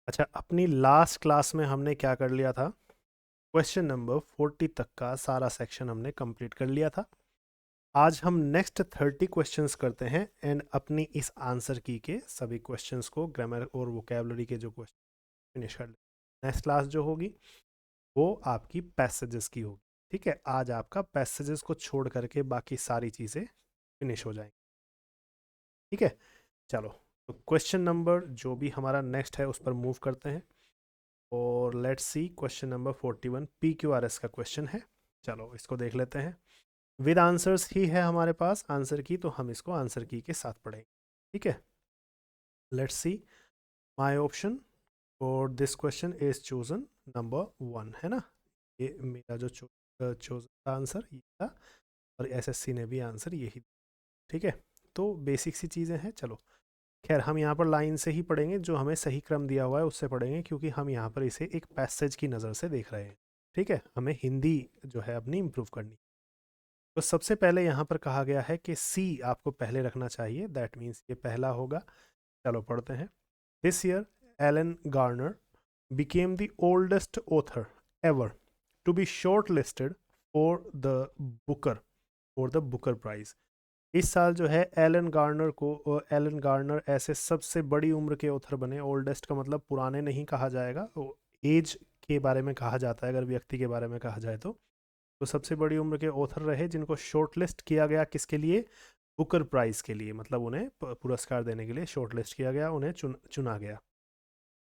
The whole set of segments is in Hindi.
अच्छा, अपनी लास्ट क्लास में हमने क्या कर लिया था, क्वेश्चन नंबर 40 तक का सारा सेक्शन हमने कंप्लीट कर लिया था। आज हम नेक्स्ट 30 क्वेश्चंस करते हैं एंड अपनी इस आंसर की के सभी क्वेश्चंस को, ग्रामर और वोकेबलरी के जो क्वेश्चन, फिनिश कर लें। नेक्स्ट क्लास जो होगी वो आपकी पैसेजेस की होगी। ठीक है, आज आपका पैसेजेस को छोड़ करके बाकी सारी चीज़ें फिनिश हो जाएंगी। ठीक है, चलो तो क्वेश्चन नंबर जो भी हमारा नेक्स्ट है उस पर मूव करते हैं और let's see question number 41 PQRS का क्वेश्चन है। चलो इसको देख लेते हैं। विद आंसर्स ही है हमारे पास आंसर की, तो हम इसको आंसर की के साथ पढ़ेंगे। ठीक है, let's see. My option for this question is chosen number 1, है ना। ये मेरा जो चोजन आंसर ये था और एसएससी ने भी आंसर यही। ठीक है, तो बेसिक सी चीज़ें हैं। चलो खैर, हम यहाँ पर लाइन से ही पढ़ेंगे, जो हमें सही क्रम दिया हुआ है उससे पढ़ेंगे, क्योंकि हम यहाँ पर इसे एक पैसेज की नज़र से देख रहे हैं। ठीक है, हमें हिंदी जो है अपनी इम्प्रूव करनी। तो सबसे पहले यहाँ पर कहा गया है कि सी आपको पहले रखना चाहिए, दैट मीन्स ये पहला होगा। चलो पढ़ते हैं। This year Alan Garner became the oldest author ever to be shortlisted for the Booker for the Booker Prize। इस साल जो है एलन गार्नर ऐसे सबसे बड़ी उम्र के ऑथर बने। ओल्डेस्ट का मतलब पुराने नहीं कहा जाएगा, एज के बारे में कहा जाता है अगर व्यक्ति के बारे में कहा जाए तो सबसे बड़ी उम्र के ऑथर रहे जिनको शॉर्टलिस्ट किया गया, किसके लिए, बुकर प्राइज के लिए, मतलब उन्हें पुरस्कार देने के लिए शॉर्टलिस्ट किया गया, उन्हें चुना गया।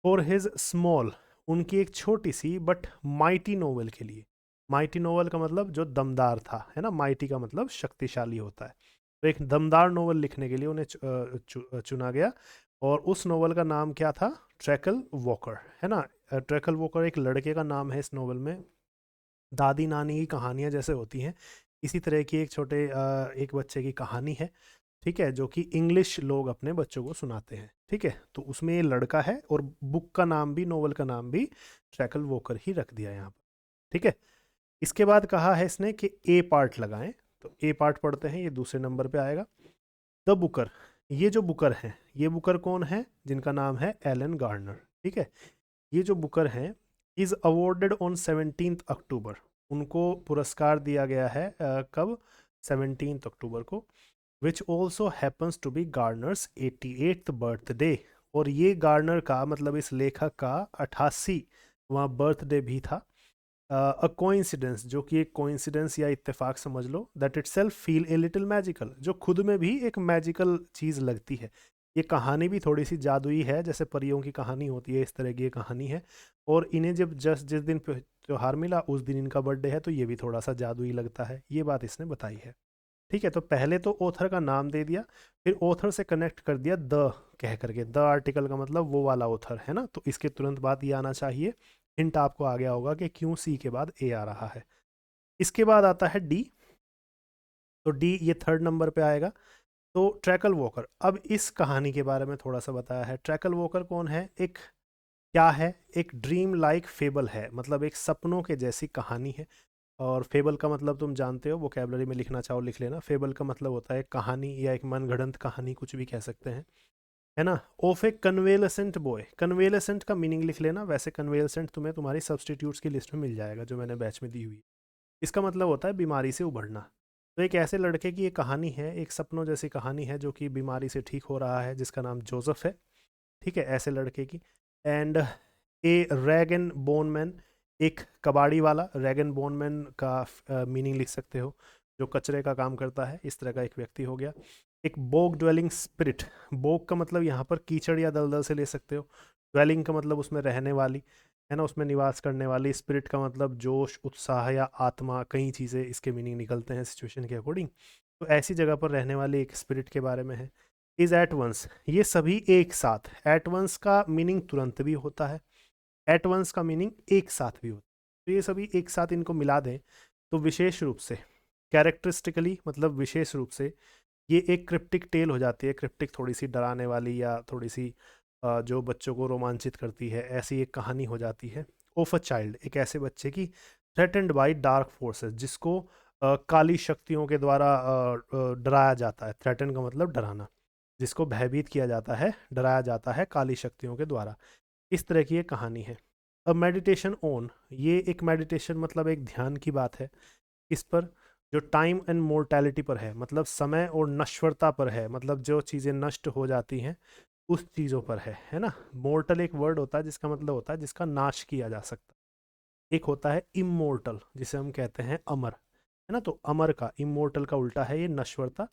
फॉर हिज स्मॉल, उनकी एक छोटी सी बट माइटी नोवेल के लिए। माइटी नोवेल का मतलब जो दमदार था, है ना। माइटी का मतलब शक्तिशाली होता है। तो एक दमदार नोवेल लिखने के लिए उन्हें चुना गया। और उस नोवेल का नाम क्या था, ट्रैकल वॉकर, है ना। ट्रैकल वॉकर एक लड़के का नाम है। इस नोवेल में दादी नानी की कहानियाँ जैसे होती हैं, इसी तरह की एक बच्चे की कहानी है। ठीक है, जो कि इंग्लिश लोग अपने बच्चों को सुनाते हैं। ठीक है, तो उसमें ये लड़का है और बुक का नाम भी, नोवेल का नाम भी ट्रैकल वॉकर ही रख दिया यहाँ पर। ठीक है, इसके बाद कहा है इसने कि ए पार्ट लगाएं, तो ए पार्ट पढ़ते हैं, ये दूसरे नंबर पे आएगा। द बुकर, ये जो बुकर हैं, ये बुकर कौन है, जिनका नाम है एलन गार्नर। ठीक है, ये जो बुकर हैं इज अवॉर्डेड ऑन 17 अक्टूबर, उनको पुरस्कार दिया गया है कब, 17 अक्टूबर को। Which also happens to be Garner's 88th birthday, और ये गार्नर का मतलब इस लेखक का 88वां बर्थडे भी था। अ कोइंसिडेंस, जो कि एक कोइंसिडेंस या इत्तेफाक समझ लो, that itself feel a little magical, जो खुद में भी एक मैजिकल चीज़ लगती है। ये कहानी भी थोड़ी सी जादुई है, जैसे परियों की कहानी होती है, इस तरह की ये कहानी है। और इन्हें जब जिस दिन त्योहार मिला उस दिन इनका बर्थडे है, तो ये भी थोड़ा सा जादुई लगता है। ये बात इसने बताई है। ठीक है, तो पहले तो ऑथर का नाम दे दिया, फिर ऑथर से कनेक्ट कर दिया द कह करके। द आर्टिकल का मतलब वो वाला ऑथर, है ना। तो इसके तुरंत बाद ये आना चाहिए। हिंट आपको आ गया होगा कि क्यों सी के बाद ए आ रहा है। इसके बाद आता है डी, तो डी ये थर्ड नंबर पे आएगा। तो ट्रैकल वॉकर, अब इस कहानी के बारे में थोड़ा सा बताया है। ट्रैकल वॉकर कौन है, एक क्या है, एक ड्रीम लाइक फेबल है, मतलब एक सपनों के जैसी कहानी है। और फेबल का मतलब तुम जानते हो, वोकेबलरी में लिखना चाहो लिख लेना। फेबल का मतलब होता है कहानी या एक मनगढ़ंत कहानी, कुछ भी कह सकते हैं, है ना। Of A convalescent boy, convalescent का मीनिंग लिख लेना। वैसे कन्वेलेसेंट तुम्हें तुम्हारी सब्सटीट्यूट्स की लिस्ट में मिल जाएगा, जो मैंने बैच में दी हुई है। इसका मतलब होता है बीमारी से उभरना। तो एक ऐसे लड़के की ये कहानी है, एक सपनों जैसी कहानी है, जो कि बीमारी से ठीक हो रहा है, जिसका नाम जोसेफ है। ठीक है, ऐसे लड़के की। एंड ए रैगन बोनमैन, एक कबाड़ी वाला, रैगन बोनमैन का मीनिंग लिख सकते हो, जो कचरे का काम करता है, इस तरह का एक व्यक्ति हो गया। एक बोग ड्वेलिंग स्पिरिट, बोग का मतलब यहाँ पर कीचड़ या दलदल से ले सकते हो। ड्वेलिंग का मतलब उसमें रहने वाली, है ना, उसमें निवास करने वाली। स्पिरिट का मतलब जोश, उत्साह या आत्मा, कई चीज़ें इसके मीनिंग निकलते हैं सिचुएशन के अकॉर्डिंग। तो ऐसी जगह पर रहने वाली एक स्पिरिट के बारे में है। इज एट वंस, ये सभी एक साथ। एट वंस का मीनिंग तुरंत भी होता है, एट वंस का मीनिंग एक साथ भी होता है। तो ये सभी एक साथ, इनको मिला दें तो विशेष रूप से, कैरेक्टरिस्टिकली मतलब विशेष रूप से, ये एक क्रिप्टिक टेल हो जाती है। क्रिप्टिक थोड़ी सी डराने वाली या थोड़ी सी जो बच्चों को रोमांचित करती है, ऐसी एक कहानी हो जाती है। ऑफ अ चाइल्ड, एक ऐसे बच्चे की, थ्रेटेंड बाई डार्क फोर्सेस, जिसको काली शक्तियों के द्वारा डराया जाता है। थ्रेटन का मतलब डराना, जिसको भयभीत किया जाता है, डराया जाता है काली शक्तियों के द्वारा। इस तरह की ये कहानी है। अब मेडिटेशन ऑन, ये एक मेडिटेशन मतलब एक ध्यान की बात है। इस पर जो टाइम एंड मोर्टैलिटी पर है, मतलब समय और नश्वरता पर है, मतलब जो चीज़ें नष्ट हो जाती हैं उस चीज़ों पर है ना। मोर्टल एक वर्ड होता है जिसका मतलब होता है जिसका नाश किया जा सकता है। एक होता है इमोर्टल जिसे हम कहते हैं अमर, है ना। तो अमर का, इमोर्टल का उल्टा है ये नश्वरता।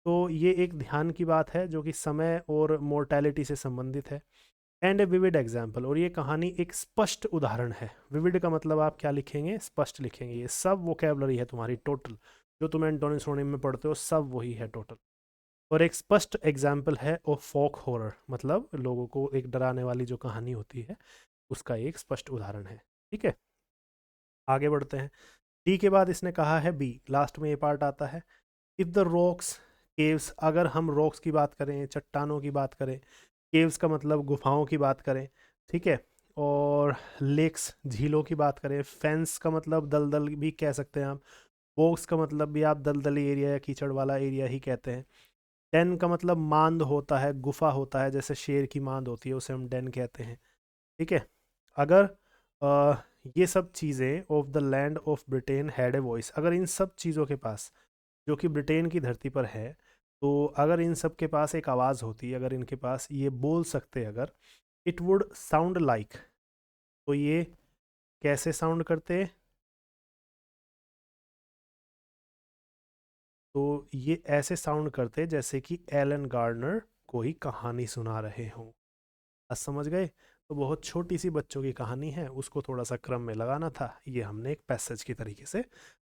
तो ये एक ध्यान की बात है जो कि समय और मोर्टैलिटी से संबंधित है। एंड ए विविड एग्जाम्पल, और ये कहानी एक स्पष्ट उदाहरण है। विविड का मतलब आप क्या लिखेंगे, स्पष्ट लिखेंगे। ये सब वोकेबलरी है तुम्हारी टोटल, जो तुम एंटोनी सोनिम में पढ़ते हो सब वही है टोटल। और एक स्पष्ट एग्जाम्पल है ऑफ फोक हॉरर, मतलब लोगों को एक डराने वाली जो कहानी होती है उसका एक स्पष्ट उदाहरण है। ठीक है, आगे बढ़ते हैं। डी के बाद इसने कहा है बी, लास्ट में ये पार्ट आता है। इफ द रॉक्स केव्स, अगर हम रॉक्स की बात करें, चट्टानों की बात करें, केव्स का मतलब गुफाओं की बात करें, ठीक है, और लेक्स झीलों की बात करें, फेंस का मतलब दलदल भी कह सकते हैं आप, बोक्स का मतलब भी आप दलदली एरिया या कीचड़ वाला एरिया ही कहते हैं। डेन का मतलब मांद होता है, गुफा होता है, जैसे शेर की मांद होती है उसे हम डेन कहते हैं। ठीक है, अगर ये सब चीज़ें of the land of Britain had a voice, अगर इन सब चीज़ों के पास, जो कि ब्रिटेन की धरती पर है, तो अगर इन सब के पास एक आवाज़ होती, अगर इनके पास ये बोल सकते, अगर इट वुड साउंड लाइक, तो ये कैसे साउंड करते, तो ये ऐसे साउंड करते जैसे कि एलन गार्डनर कोई कहानी सुना रहे हों। आज समझ गए। तो बहुत छोटी सी बच्चों की कहानी है, उसको थोड़ा सा क्रम में लगाना था, ये हमने एक पैसेज की तरीके से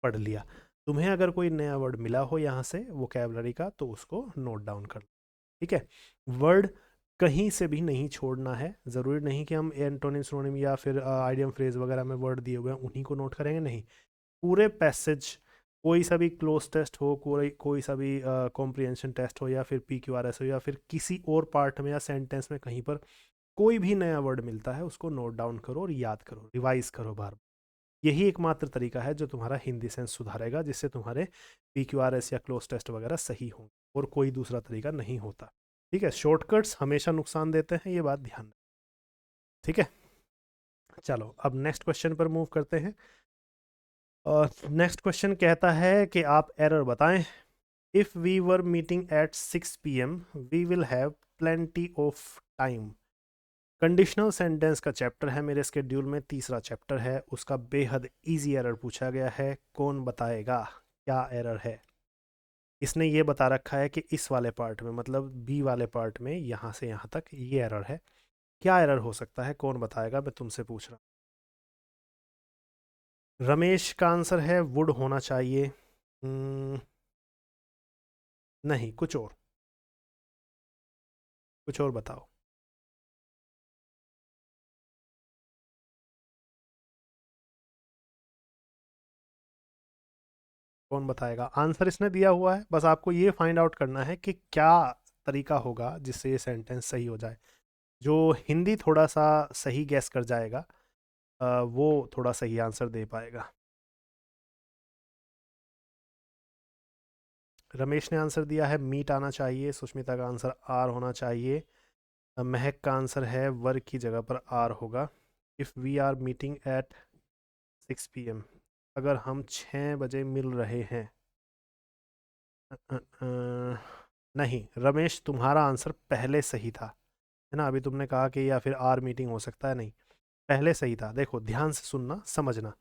पढ़ लिया। तुम्हें अगर कोई नया वर्ड मिला हो यहाँ से वोकेबलरी का तो उसको नोट डाउन कर लो। ठीक है, वर्ड कहीं से भी नहीं छोड़ना है। ज़रूरी नहीं कि हम एंटोनिम सिनोनिम या फिर आइडियम फ्रेज वगैरह में वर्ड दिए हुए हैं उन्हीं को नोट करेंगे, नहीं। पूरे पैसेज, कोई सा भी क्लोज टेस्ट हो, कोई कोई सा भी कॉम्प्रिहेंशन टेस्ट हो, या फिर PQRS हो, या फिर किसी और पार्ट में या सेंटेंस में कहीं पर कोई भी नया वर्ड मिलता है उसको नोट डाउन करो और याद करो, रिवाइज करो बार बार। यही एकमात्र तरीका है जो तुम्हारा हिंदी सेंस सुधारेगा, जिससे तुम्हारे PQRS या क्लोज टेस्ट वगैरह सही हों, और कोई दूसरा तरीका नहीं होता। ठीक है, शॉर्टकट्स हमेशा नुकसान देते हैं, ये बात ध्यान रखें। ठीक है, चलो अब नेक्स्ट क्वेश्चन पर मूव करते हैं। और नेक्स्ट क्वेश्चन कहता है कि आप एरर बताएं। If we were meeting at 6 PM we will have plenty of time. Conditional sentence का चैप्टर है मेरे स्केड्यूल में, तीसरा चैप्टर है, उसका बेहद इजी एरर पूछा गया है। कौन बताएगा क्या एरर है। इसने ये बता रखा है कि इस वाले पार्ट में, मतलब बी वाले पार्ट में, यहाँ से यहाँ तक ये एरर है। क्या एरर हो सकता है, कौन बताएगा, मैं तुमसे पूछ रहा हूँ। रमेश का आंसर है वुड होना चाहिए। नहीं, कुछ और बताओ। कौन बताएगा। आंसर इसने दिया हुआ है, बस आपको ये फाइंड आउट करना है कि क्या तरीका होगा जिससे ये सेंटेंस सही हो जाए। जो हिंदी थोड़ा सा सही गैस कर जाएगा वो थोड़ा सही आंसर दे पाएगा। रमेश ने आंसर दिया है मीट आना चाहिए, सुष्मिता का आंसर आर होना चाहिए, महक का आंसर है वर्क की जगह पर आर होगा। If we are meeting at 6 PM, अगर हम 6 बजे मिल रहे हैं। नहीं रमेश, तुम्हारा आंसर पहले सही था, है ना। अभी तुमने कहा कि या फिर आर मीटिंग हो सकता है, नहीं, पहले सही था। देखो ध्यान से सुनना समझना,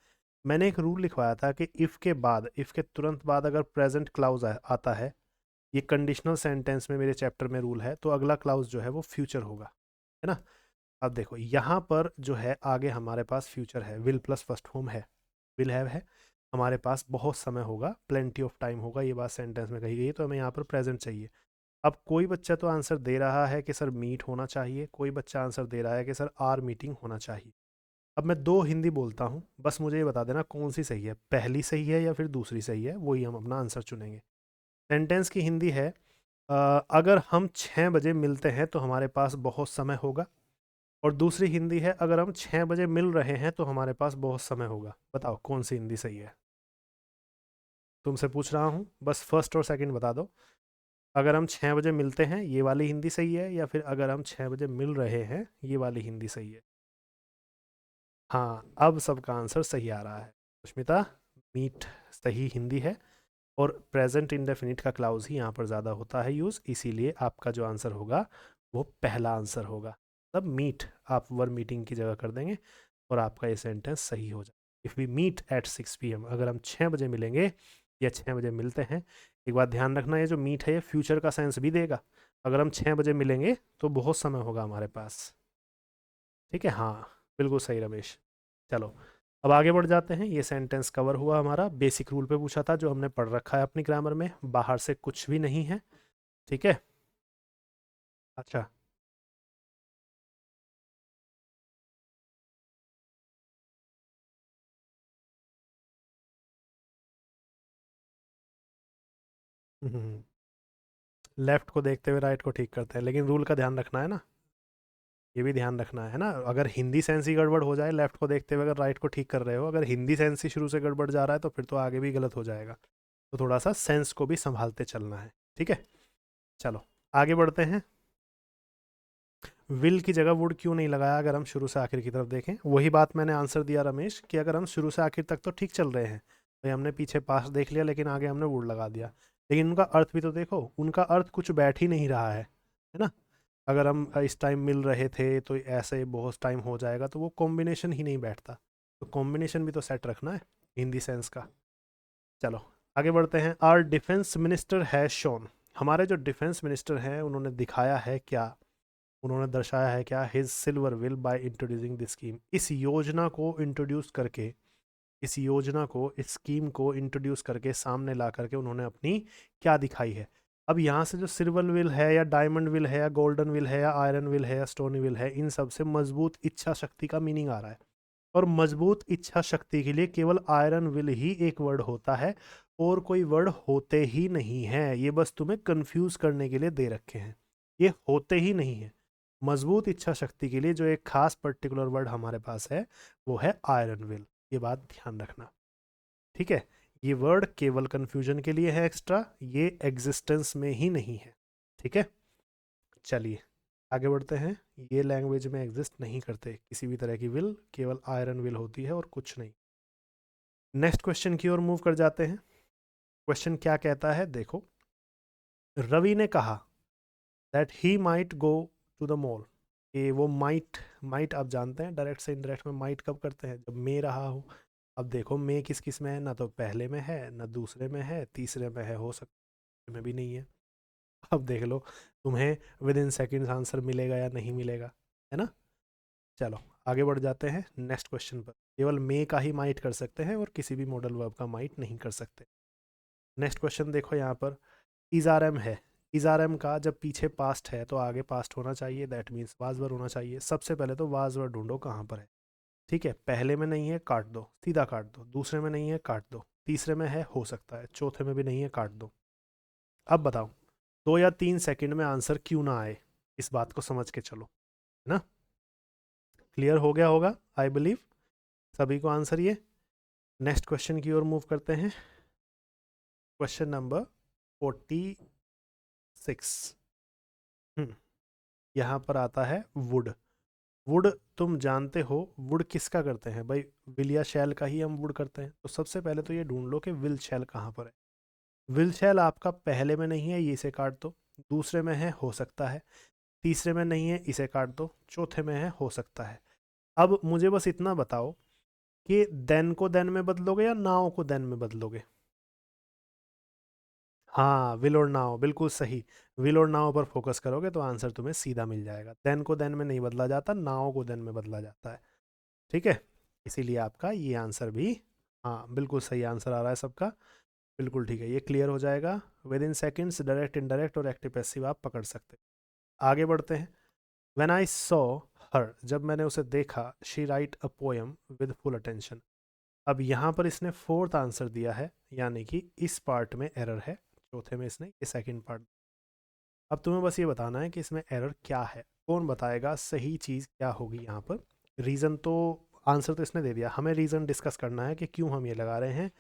मैंने एक रूल लिखवाया था कि इफ़ के बाद, इफ़ के तुरंत बाद अगर प्रेजेंट क्लाउज आता है, ये कंडीशनल सेंटेंस में मेरे चैप्टर में रूल है, तो अगला क्लाउज जो है वो फ्यूचर होगा, है ना। अब देखो यहाँ पर जो है आगे हमारे पास फ्यूचर है, विल प्लस फर्स्ट फॉर्म है, विल हैव है, हमारे पास बहुत समय होगा, प्लेंटी ऑफ टाइम होगा, ये बात सेंटेंस में कही गई है, तो हमें यहाँ पर प्रेजेंट चाहिए। अब कोई बच्चा तो आंसर दे रहा है कि सर मीट होना चाहिए, कोई बच्चा आंसर दे रहा है कि सर आर मीटिंग होना चाहिए। अब मैं दो हिंदी बोलता हूँ, बस मुझे ये बता देना कौन सी सही है, पहली सही है या फिर दूसरी सही है, वही हम अपना आंसर चुनेंगे। सेंटेंस की हिंदी है अगर हम 6 बजे मिलते हैं तो हमारे पास बहुत समय होगा, और दूसरी हिंदी है अगर हम 6 बजे मिल रहे हैं तो हमारे पास बहुत समय होगा। बताओ कौन सी हिंदी सही है। तुमसे पूछ रहा हूँ, बस फर्स्ट और सेकंड बता दो। अगर हम 6 बजे मिलते हैं ये वाली हिंदी सही है, या फिर अगर हम 6 बजे मिल रहे हैं ये वाली हिंदी सही है? हाँ, अब सबका आंसर सही आ रहा है। सुष्मिता, मीट सही हिंदी है, और प्रेजेंट इंडेफिनिट का क्लाउज ही यहाँ पर ज़्यादा होता है यूज़, इसीलिए आपका जो आंसर होगा वो पहला आंसर होगा। तब मीट आप वर मीटिंग की जगह कर देंगे और आपका ये सेंटेंस सही हो जाए। If we meet at 6 PM, अगर हम 6 बजे मिलेंगे या 6 बजे मिलते हैं। एक बात ध्यान रखना, ये जो मीट है ये फ्यूचर का सेंस भी देगा। अगर हम 6 बजे मिलेंगे तो बहुत समय होगा हमारे पास। ठीक है, हाँ बिल्कुल सही रमेश। चलो अब आगे बढ़ जाते हैं। ये सेंटेंस कवर हुआ हमारा। बेसिक रूल पे पूछा था जो हमने पढ़ रखा है अपनी ग्रामर में, बाहर से कुछ भी नहीं है। ठीक है, अच्छा। लेफ्ट को देखते हुए राइट को ठीक करते हैं, लेकिन रूल का ध्यान रखना है ना, ये भी ध्यान रखना है ना। अगर हिंदी सेंस ही गड़बड़ हो जाए, लेफ्ट को देखते हुए अगर राइट को ठीक कर रहे हो, अगर हिंदी सेंस ही शुरू से गड़बड़ जा रहा है तो फिर तो आगे भी गलत हो जाएगा। तो थोड़ा सा सेंस को भी संभालते चलना है। ठीक है, चलो आगे बढ़ते हैं। विल की जगह वुड क्यों नहीं लगाया? अगर हम शुरू से आखिर की तरफ देखें, वही बात मैंने आंसर दिया रमेश, कि अगर हम शुरू से आखिर तक तो ठीक चल रहे हैं, भाई हमने पीछे पास देख लिया लेकिन आगे हमने वुड लगा दिया, लेकिन उनका अर्थ भी तो देखो, उनका अर्थ कुछ बैठ ही नहीं रहा है ना। अगर हम इस टाइम मिल रहे थे तो ऐसे बहुत टाइम हो जाएगा, तो वो कॉम्बिनेशन ही नहीं बैठता। तो कॉम्बिनेशन भी तो सेट रखना है हिंदी सेंस का। चलो आगे बढ़ते हैं। Our defence minister has shown, हमारे जो डिफेंस मिनिस्टर हैं उन्होंने दिखाया है क्या, उन्होंने दर्शाया है क्या? His silver will by introducing this scheme, इस योजना को इंट्रोड्यूस करके, इस योजना को, इस स्कीम को इंट्रोड्यूस करके, सामने ला करके उन्होंने अपनी क्या दिखाई है? अब यहाँ से जो सिल्वर विल है या डायमंड विल है या गोल्डन विल है या आयरन विल है या स्टोनी विल है, इन सब से मजबूत इच्छा शक्ति का मीनिंग आ रहा है। और मजबूत इच्छा शक्ति के लिए केवल आयरन विल ही एक वर्ड होता है, और कोई वर्ड होते ही नहीं है। ये बस तुम्हें कंफ्यूज करने के लिए दे रखे हैं, ये होते ही नहीं है। मजबूत इच्छा शक्ति के लिए जो एक खास पर्टिकुलर वर्ड हमारे पास है वो है आयरन विल। ये बात ध्यान रखना, ठीक है। ये वर्ड केवल कंफ्यूजन के लिए है एक्स्ट्रा, ये एग्जिस्टेंस में ही नहीं है। ठीक है, चलिए आगे बढ़ते हैं। ये लैंग्वेज में एग्जिस्ट नहीं करते किसी भी तरह की विल, केवल आयरन विल होती है और कुछ नहीं। नेक्स्ट क्वेश्चन की ओर मूव कर जाते हैं। क्वेश्चन क्या कहता है देखो। रवि ने कहा that he might go to the mall, कि वो माइट, माइट आप जानते हैं डायरेक्ट से इनडायरेक्ट में माइट कब करते हैं? जब मैं रहा हो। अब देखो मैं किस किस में है, ना तो पहले में है, ना दूसरे में है, तीसरे में है, हो सकता में भी नहीं है। अब देख लो तुम्हें विद इन सेकेंड्स आंसर मिलेगा या नहीं मिलेगा, है ना। चलो आगे बढ़ जाते हैं नेक्स्ट क्वेश्चन पर। केवल मे का ही माइट कर सकते हैं और किसी भी मॉडल वर्ब का माइट नहीं कर सकते। नेक्स्ट क्वेश्चन देखो यहाँ पर। इज़ारम है, इज़ारम का जब पीछे पास्ट है तो आगे पास्ट होना चाहिए, दैट मीन्स वाज वर होना चाहिए। सबसे पहले तो वाज वर ढूंढो कहाँ पर है। ठीक है, पहले में नहीं है काट दो, सीधा काट दो। दूसरे में नहीं है काट दो। तीसरे में है हो सकता है। चौथे में भी नहीं है काट दो। अब बताओ 2 या 3 सेकंड में आंसर क्यों ना आए, इस बात को समझ के चलो, है ना। क्लियर हो गया होगा आई बिलीव सभी को आंसर ये। नेक्स्ट क्वेश्चन की ओर मूव करते हैं। Question number 46। यहाँ पर आता है वुड। वुड तुम जानते हो वुड किसका करते हैं भाई? विल या शैल का ही हम वुड करते हैं। तो सबसे पहले तो ये ढूंढ लो कि विल शैल कहाँ पर है। विल शैल आपका पहले में नहीं है, ये इसे काट दो। दूसरे में है हो सकता है। तीसरे में नहीं है, इसे काट दो। चौथे में है हो सकता है। अब मुझे बस इतना बताओ कि देन को देन में बदलोगे या नाउ को देन में बदलोगे? हाँ, विल और नाउ बिल्कुल सही। विल और नाउ पर फोकस करोगे तो आंसर तुम्हें सीधा मिल जाएगा। देन को देन में नहीं बदला जाता, नाउ को देन में बदला जाता है। ठीक है, इसीलिए आपका ये आंसर भी, हाँ बिल्कुल सही आंसर आ रहा है सबका। बिल्कुल ठीक है, ये क्लियर हो जाएगा। With in seconds direct indirect और एक्टिव पैसिव आप पकड़ सकते हैं। आगे बढ़ते हैं। व्हेन आई सॉ हर, जब मैंने उसे देखा, she write a poem with full attention. अब यहाँ पर इसने फोर्थ आंसर दिया है, यानी कि इस पार्ट में एरर है। चौथे में इसने ये सेकंड पार्ट। अब तुम्हें बस ये बताना है कि इसमें एरर क्या है। कौन बताएगा सही चीज़ क्या होगी यहाँ पर? रीज़न तो, आंसर तो इसने दे दिया, हमें रीज़न डिस्कस करना है कि क्यों हम ये लगा रहे हैं।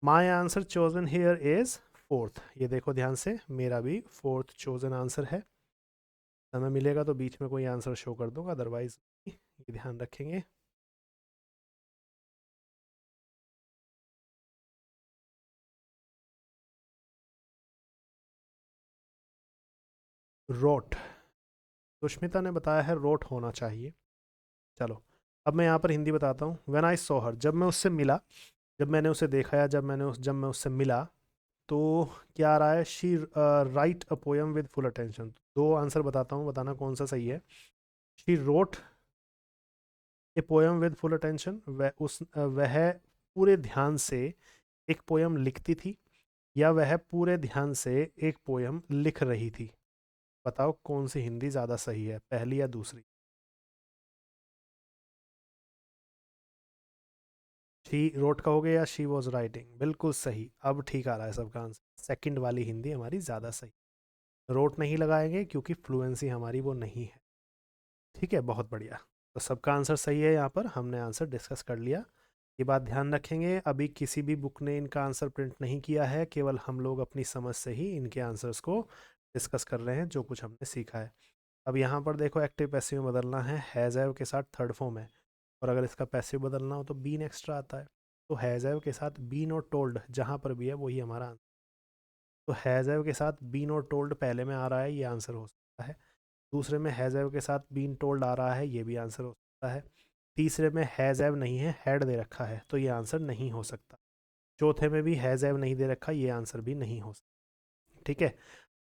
My answer chosen here is fourth, ये देखो ध्यान से, मेरा भी फोर्थ चोजन आंसर है। समय मिलेगा तो बीच में कोई आंसर शो कर दूंगा, अदरवाइज ये ध्यान रखेंगे। रोट, सुष्मिता ने बताया है रोट होना चाहिए। चलो, अब मैं यहाँ पर हिंदी बताता हूँ। व्हेन आई सॉ हर, जब मैं उससे मिला, जब मैंने उसे देखा या जब मैं उससे मिला, तो क्या आ रहा है, she write a poem with full attention. दो आंसर बताता हूँ, बताना कौन सा सही है। She wrote a poem with full attention, वह पूरे ध्यान से एक पोयम लिखती थी, या वह पूरे ध्यान से एक पोयम लिख रही थी। बताओ कौन सी हिंदी ज़्यादा सही है, पहली या दूसरी। शी रोट कहोगे या शी वॉज राइटिंग, बिल्कुल सही। अब ठीक आ रहा है सबका आंसर, सेकंड वाली हिंदी हमारी ज़्यादा सही। रोट नहीं लगाएंगे क्योंकि फ्लुएंसी हमारी वो नहीं है। ठीक है, बहुत बढ़िया। तो सबका आंसर सही है, यहाँ पर हमने आंसर डिस्कस कर लिया। ये बात ध्यान रखेंगे, अभी किसी भी बुक ने इनका आंसर प्रिंट नहीं किया है, केवल हम लोग अपनी समझ से ही इनके आंसर्स को डिस्कस कर रहे हैं, जो कुछ हमने सीखा है। अब यहाँ पर देखो, एक्टिव पैसिव में बदलना है, हैज़ हैव के साथ थर्ड फॉर्म है, और अगर इसका पैसिव बदलना हो तो बीन एक्स्ट्रा आता है। तो हैज़ हैव के साथ बीन और टोल्ड जहाँ पर भी है वही हमारा आंसर। तो हैज़ हैव के साथ बीन और टोल्ड पहले में आ रहा है, ये आंसर हो सकता है। दूसरे में हैज़ हैव के साथ बीन टोल्ड आ रहा है, ये भी आंसर हो सकता है। तीसरे में हैज़ हैव नहीं है, हैड दे रखा है, तो ये आंसर नहीं हो सकता। चौथे में भी हैज़ हैव नहीं दे रखा, ये आंसर भी नहीं हो सकता। ठीक है,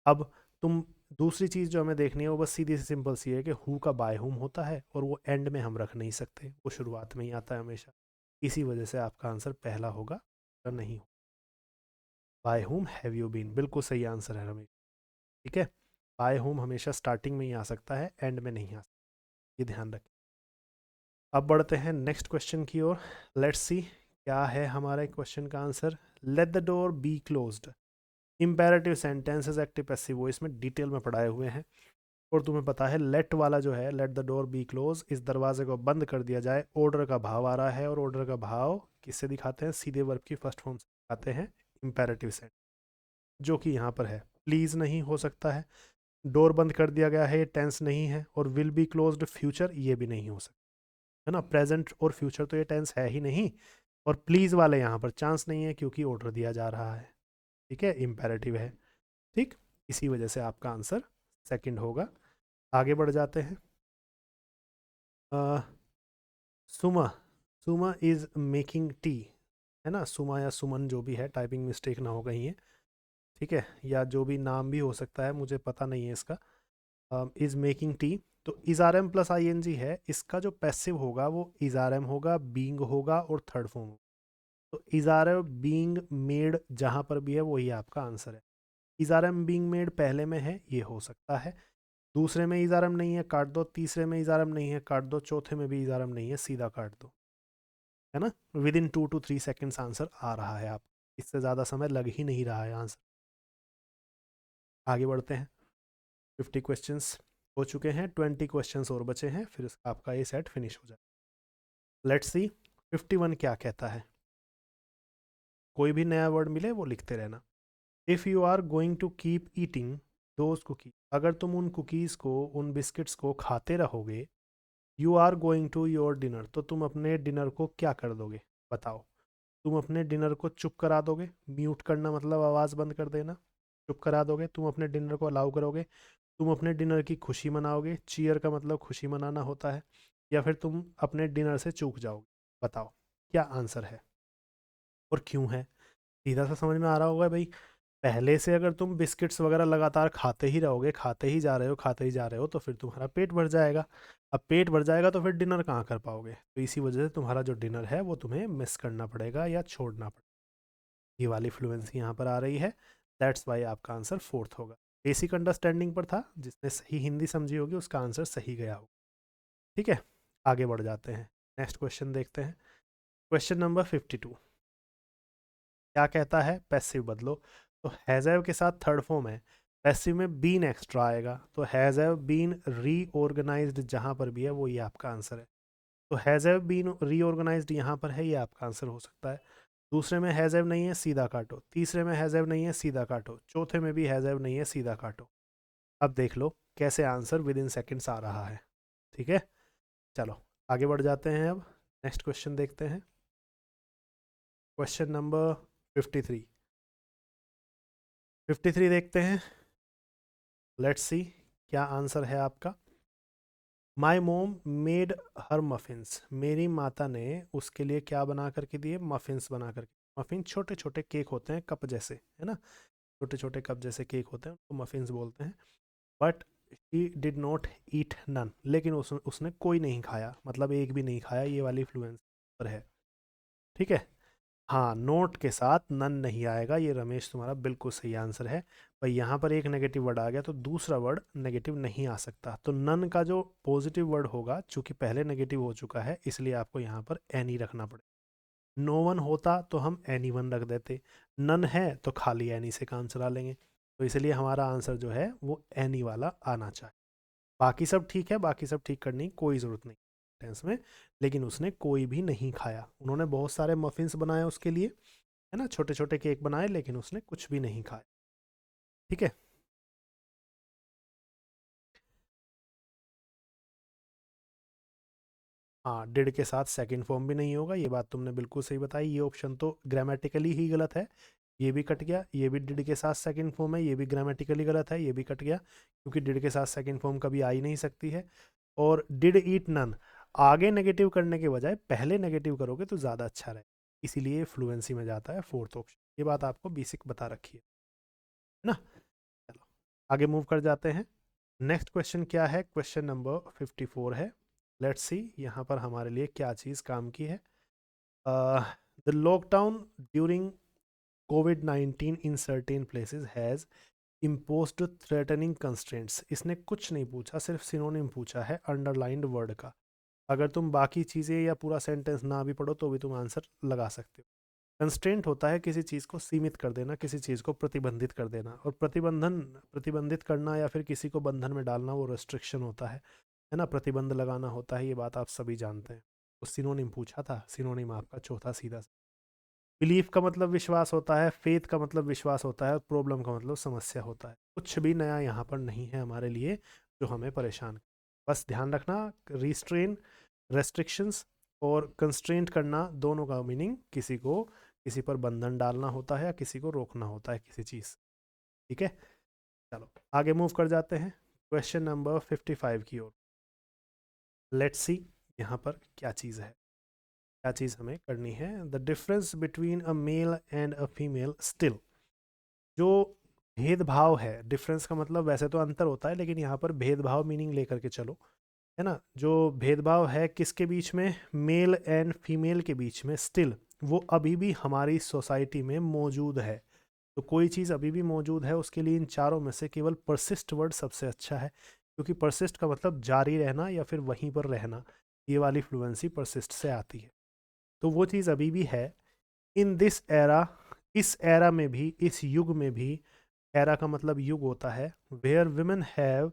अब तुम दूसरी चीज़ जो हमें देखनी है वो बस सीधी सी सिंपल सी है कि हु का बाय हुम होता है, और वो एंड में हम रख नहीं सकते, वो शुरुआत में ही आता है हमेशा। इसी वजह से आपका आंसर पहला होगा, नहीं हो। By whom have you been, बिल्कुल सही आंसर है रमेश। ठीक है, बाय होम हमेशा स्टार्टिंग में ही आ सकता है, एंड में नहीं आ सकता, ये ध्यान रखें। अब बढ़ते हैं नेक्स्ट क्वेश्चन की ओर। लेट्स सी क्या है हमारे क्वेश्चन का answer. Let the door be closed, imperative sentences active passive voice में डिटेल में पढ़ाए हुए हैं, और तुम्हें पता है लेट वाला जो है, let the door be close, इस दरवाजे को बंद कर दिया जाए, ऑर्डर का भाव आ रहा है, और ऑर्डर का भाव किससे दिखाते हैं, सीधे वर्ब की फर्स्ट फॉर्म से दिखाते हैं, इम्पेरेटिव सेंटेंस, जो कि यहाँ पर है। प्लीज़ नहीं हो सकता है, डोर बंद कर दिया गया है, ये टेंस नहीं है, और विल बी क्लोज्ड फ्यूचर, ये भी नहीं हो सकता है ना। प्रेजेंट और फ्यूचर तो ये टेंस है ही नहीं, और प्लीज़ वाले यहाँ पर चांस नहीं है क्योंकि ऑर्डर दिया जा रहा है। ठीक है, इम्पेरेटिव है। ठीक, इसी वजह से आपका आंसर सेकंड होगा। आगे बढ़ जाते हैं। सुमा, सुमा इज़ मेकिंग टी, है ना, सुमा या सुमन जो भी है, टाइपिंग मिस्टेक ना हो कहीं है। ठीक है, या जो भी नाम भी हो सकता है, मुझे पता नहीं है इसका। इज़ मेकिंग टी, तो is are am plus I N G है, इसका जो पैसिव होगा वो इज़ आर एम होगा, बींग होगा, और थर्ड फॉर्म होगा। तो is are am being made जहाँ पर भी है वही आपका आंसर है। Is are am being made पहले में है, ये हो सकता है। दूसरे में इज़ आर एम नहीं है, काट दो। तीसरे में इज़ आर एम नहीं है, काट दो। चौथे में भी इज़ आर एम नहीं है, सीधा काट दो, है ना। Within 2 to 3 seconds answer आ रहा है, आप इससे ज़्यादा समय लग ही नहीं रहा है आंसर। आगे बढ़ते हैं। 50 क्वेश्चंस हो चुके हैं, 20 क्वेश्चंस और बचे हैं, फिर आपका ये सेट फिनिश हो जाए। लेट्स सी 51 क्या कहता है। कोई भी नया वर्ड मिले वो लिखते रहना। If you are going to keep eating those cookies, अगर तुम उन कुकीज़ को, उन बिस्किट्स को खाते रहोगे, you are going to your dinner, तो तुम अपने डिनर को क्या कर दोगे, बताओ। तुम अपने डिनर को चुप करा दोगे, म्यूट करना मतलब आवाज़ बंद कर देना, चुप करा दोगे, तुम अपने डिनर को अलाउ करोगे, तुम अपने डिनर की खुशी मनाओगे, चीयर का मतलब खुशी मनाना होता है, या फिर तुम अपने डिनर से चूक जाओगे। बताओ क्या आंसर है और क्यों है। सीधा सा समझ में आ रहा होगा भाई। पहले से अगर तुम बिस्किट्स वगैरह लगातार खाते ही रहोगे, खाते ही जा रहे हो, खाते ही जा रहे हो, तो फिर तुम्हारा पेट भर जाएगा। अब पेट भर जाएगा तो फिर डिनर कहाँ कर पाओगे, तो इसी वजह से तुम्हारा जो डिनर है वो तुम्हें मिस करना पड़ेगा या छोड़ना पड़ेगा। ये वाली फ्लुएंसी यहाँ पर आ रही है, दैट्स वाई आपका आंसर फोर्थ होगा। बेसिक अंडरस्टैंडिंग पर था, जिसने सही हिंदी समझी होगी उसका आंसर सही गया होगा। ठीक है, आगे बढ़ जाते हैं, नेक्स्ट क्वेश्चन देखते हैं। क्वेश्चन नंबर 52 क्या कहता है, पैसिव बदलो। तो हैज़ हैव के साथ थर्ड फॉर्म है, पैसिव में बीन एक्स्ट्रा आएगा, तो हैज़ हैव बीन रीऑर्गेनाइज्ड जहाँ पर भी है वो ये आपका आंसर है। तो हैज़ हैव बीन रीऑर्गेनाइज्ड यहाँ पर है, ये आपका आंसर हो सकता है। दूसरे में हैज़ हैव नहीं है, सीधा काटो। तीसरे में हैज़ हैव नहीं है, सीधा काटो। चौथे में भी हैज़ हैव नहीं है, सीधा काटो। अब देख लो कैसे आंसर विद इन सेकेंड्स आ रहा है। ठीक है, चलो आगे बढ़ जाते हैं। अब नेक्स्ट क्वेश्चन देखते हैं। Question number 53। 53 देखते हैं। लेट्स सी क्या आंसर है आपका। माई मोम मेड हर मफिन्स। मेरी माता ने उसके लिए क्या बना करके दिए? मफिन्स बना करके। मफिन छोटे छोटे केक होते हैं, कप जैसे, है ना, छोटे छोटे कप जैसे केक होते हैं, उनको मफिन्स बोलते हैं। But she did not eat none. लेकिन उसने कोई नहीं खाया, मतलब एक भी नहीं खाया। ये वाली फ्लुएंस पर है। ठीक है, हाँ, नोट के साथ नन नहीं आएगा। ये रमेश तुम्हारा बिल्कुल सही आंसर है। पर यहाँ पर एक नेगेटिव वर्ड आ गया, तो दूसरा वर्ड नेगेटिव नहीं आ सकता। तो नन का जो पॉजिटिव वर्ड होगा, चूंकि पहले नेगेटिव हो चुका है, इसलिए आपको यहाँ पर एनी रखना पड़ेगा। नो वन होता तो हम एनी वन रख देते। नन है तो खाली एनी से काम चला लेंगे। तो इसलिए हमारा आंसर जो है वो एनी वाला आना चाहिए। बाकी सब ठीक है, बाकी सब ठीक करने की कोई ज़रूरत नहीं टेंस में। लेकिन उसने कोई भी नहीं खाया। उन्होंने बहुत सारे मफिन्स बनाए उसके लिए, है ना, छोटे छोटे केक बनाए, लेकिन उसने कुछ भी नहीं खाया। ठीक है, हाँ, डिड के साथ सेकंड फॉर्म भी नहीं होगा। ये बात तुमने बिल्कुल सही बताई। ये ऑप्शन तो ग्रामेटिकली ही गलत है। ये भी कट गया। ये भी डिड के साथ सेकंड फॉर्म है, ये भी ग्रामेटिकली गलत है, ये भी कट गया, क्योंकि डिड के साथ सेकंड फॉर्म कभी आ ही नहीं सकती है। और डिड ईट नन, आगे नेगेटिव करने के बजाय पहले नेगेटिव करोगे तो ज़्यादा अच्छा रहे, इसीलिए फ्लुएंसी में जाता है फोर्थ ऑप्शन। ये बात आपको बेसिक बता रखी है ना। चलो आगे मूव कर जाते हैं। नेक्स्ट क्वेश्चन क्या है? क्वेश्चन नंबर 54 है। लेट्स सी यहाँ पर हमारे लिए क्या चीज़ काम की है। The lockdown during covid in certain places has imposed threatening constraints. इसने कुछ नहीं पूछा, सिर्फ सिनोनिम पूछा है अंडरलाइंड वर्ड का। अगर तुम बाकी चीज़ें या पूरा सेंटेंस ना भी पढ़ो तो भी तुम आंसर लगा सकते हो। कंस्ट्रेंट होता है किसी चीज़ को सीमित कर देना, किसी चीज़ को प्रतिबंधित कर देना। और प्रतिबंधित करना या फिर किसी को बंधन में डालना, वो रेस्ट्रिक्शन होता है ना, प्रतिबंध लगाना होता है। ये बात आप सभी जानते हैं। तो सिनोनिम पूछा था, सिनोनिम आपका चौथा सीधा। बिलीफ का मतलब विश्वास होता है, फेथ का मतलब विश्वास होता है, और प्रॉब्लम का मतलब समस्या होता है। कुछ भी नया यहाँ पर नहीं है हमारे लिए जो हमें परेशान करे। बस ध्यान रखना, रिस्ट्रेन, रेस्ट्रिक्शंस और कंस्ट्रेंट करना, दोनों का मीनिंग किसी को किसी पर बंधन डालना होता है या किसी को रोकना होता है किसी चीज़। ठीक है, चलो आगे मूव कर जाते हैं क्वेश्चन नंबर 55 की ओर। लेट्स सी यहाँ पर क्या चीज़ है, क्या चीज़ हमें करनी है। The difference between a male and a female still. जो भेदभाव है, डिफरेंस का मतलब वैसे तो अंतर होता है, लेकिन यहाँ पर भेदभाव मीनिंग लेकर के चलो, है ना। जो भेदभाव है किसके बीच में? मेल एंड फीमेल के बीच में। स्टिल, वो अभी भी हमारी सोसाइटी में मौजूद है। तो कोई चीज़ अभी भी मौजूद है, उसके लिए इन चारों में से केवल परसिस्ट वर्ड सबसे अच्छा है, क्योंकि परसिस्ट का मतलब जारी रहना या फिर वहीं पर रहना। ये वाली फ्लुएंसी परसिस्ट से आती है। तो वो चीज़ अभी भी है। इन दिस एरा, इस एरा में भी, इस युग में भी, एरा का मतलब युग होता है, where women have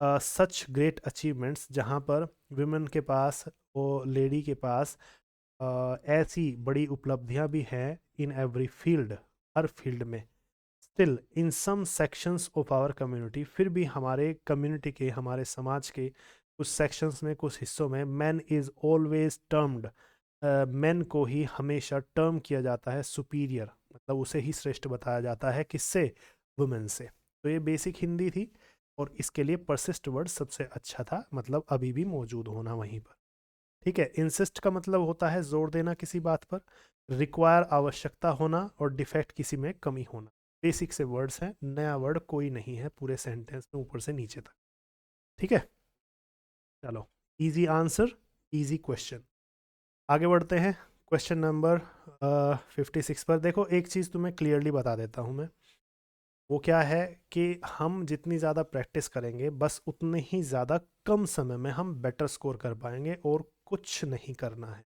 such great achievements, जहाँ पर वुमेन के पास, वो लेडी के पास ऐसी बड़ी उपलब्धियाँ भी हैं, इन एवरी फील्ड, हर फील्ड में। Still in some sections of our community, फिर भी हमारे कम्युनिटी के, हमारे समाज के कुछ सेक्शंस में, कुछ हिस्सों में, man is always termed, man को ही हमेशा टर्म किया जाता है सुपीरियर, मतलब उसे ही श्रेष्ठ बताया जाता है, किससे? वुमेन से। तो ये बेसिक हिंदी थी, और इसके लिए परसिस्ट वर्ड सबसे अच्छा था, मतलब अभी भी मौजूद होना वहीं पर। ठीक है, इंसिस्ट का मतलब होता है जोर देना किसी बात पर, रिक्वायर आवश्यकता होना, और डिफेक्ट किसी में कमी होना। बेसिक से वर्ड्स हैं, नया वर्ड कोई नहीं है पूरे सेंटेंस में ऊपर से नीचे तक। ठीक है, चलो, इजी आंसर, इजी क्वेश्चन। आगे बढ़ते हैं क्वेश्चन नंबर 56 पर। देखो एक चीज़ तुम्हें क्लियरली बता देता हूँ मैं। वो क्या है कि हम जितनी ज़्यादा प्रैक्टिस करेंगे, बस उतने ही ज़्यादा कम समय में हम बेटर स्कोर कर पाएंगे, और कुछ नहीं करना है।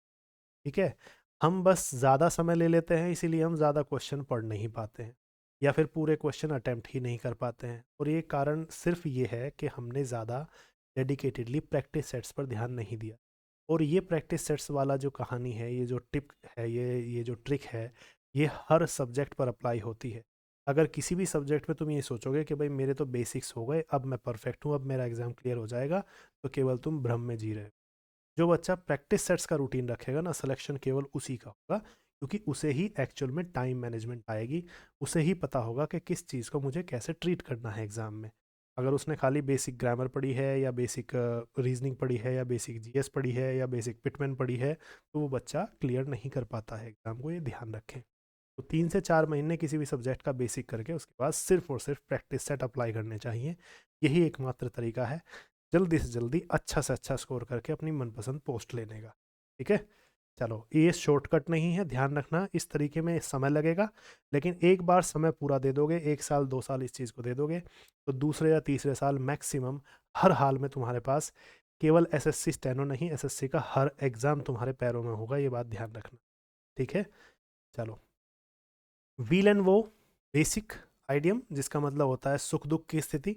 ठीक है, हम बस ज़्यादा समय ले लेते हैं, इसीलिए हम ज़्यादा क्वेश्चन पढ़ नहीं पाते हैं, या फिर पूरे क्वेश्चन अटेम्प्ट ही नहीं कर पाते हैं। और ये कारण सिर्फ ये है कि हमने ज़्यादा डेडिकेटेडली प्रैक्टिस सेट्स पर ध्यान नहीं दिया। और ये प्रैक्टिस सेट्स वाला जो कहानी है, ये जो टिप है, ये जो ट्रिक है, ये हर सब्जेक्ट पर अप्लाई होती है। अगर किसी भी सब्जेक्ट में तुम ये सोचोगे कि भाई मेरे तो बेसिक्स हो गए, अब मैं परफेक्ट हूँ, अब मेरा एग्ज़ाम क्लियर हो जाएगा, तो केवल तुम भ्रम में जी रहे हो। जो बच्चा प्रैक्टिस सेट्स का रूटीन रखेगा ना, सिलेक्शन केवल उसी का होगा, क्योंकि उसे ही एक्चुअल में टाइम मैनेजमेंट आएगी, उसे ही पता होगा कि किस चीज़ को मुझे कैसे ट्रीट करना है एग्ज़ाम में। अगर उसने खाली बेसिक ग्रामर पढ़ी है, या बेसिक रीजनिंग पढ़ी है, या बेसिक जीएस पढ़ी है, या बेसिक पिटमैन पढ़ी है, तो वो बच्चा क्लियर नहीं कर पाता है एग्ज़ाम को, ये ध्यान रखें। तो 3 से 4 महीने किसी भी सब्जेक्ट का बेसिक करके उसके बाद सिर्फ और सिर्फ प्रैक्टिस सेट अप्लाई करने चाहिए। यही एकमात्र तरीका है जल्दी से जल्दी अच्छा से अच्छा स्कोर करके अपनी मनपसंद पोस्ट लेने का। ठीक है, चलो, ये शॉर्टकट नहीं है, ध्यान रखना, इस तरीके में समय लगेगा, लेकिन एक बार समय पूरा दे दोगे, 1 साल 2 साल इस चीज़ को दे दोगे, तो दूसरे या तीसरे साल मैक्सिमम हर हाल में तुम्हारे पास केवल एसएससी स्टेनो नहीं, एसएससी का हर एग्ज़ाम तुम्हारे पैरों में होगा, ये बात ध्यान रखना। ठीक है, चलो, व्हील एंड वो बेसिक आइडियम, जिसका मतलब होता है सुख दुख की स्थिति,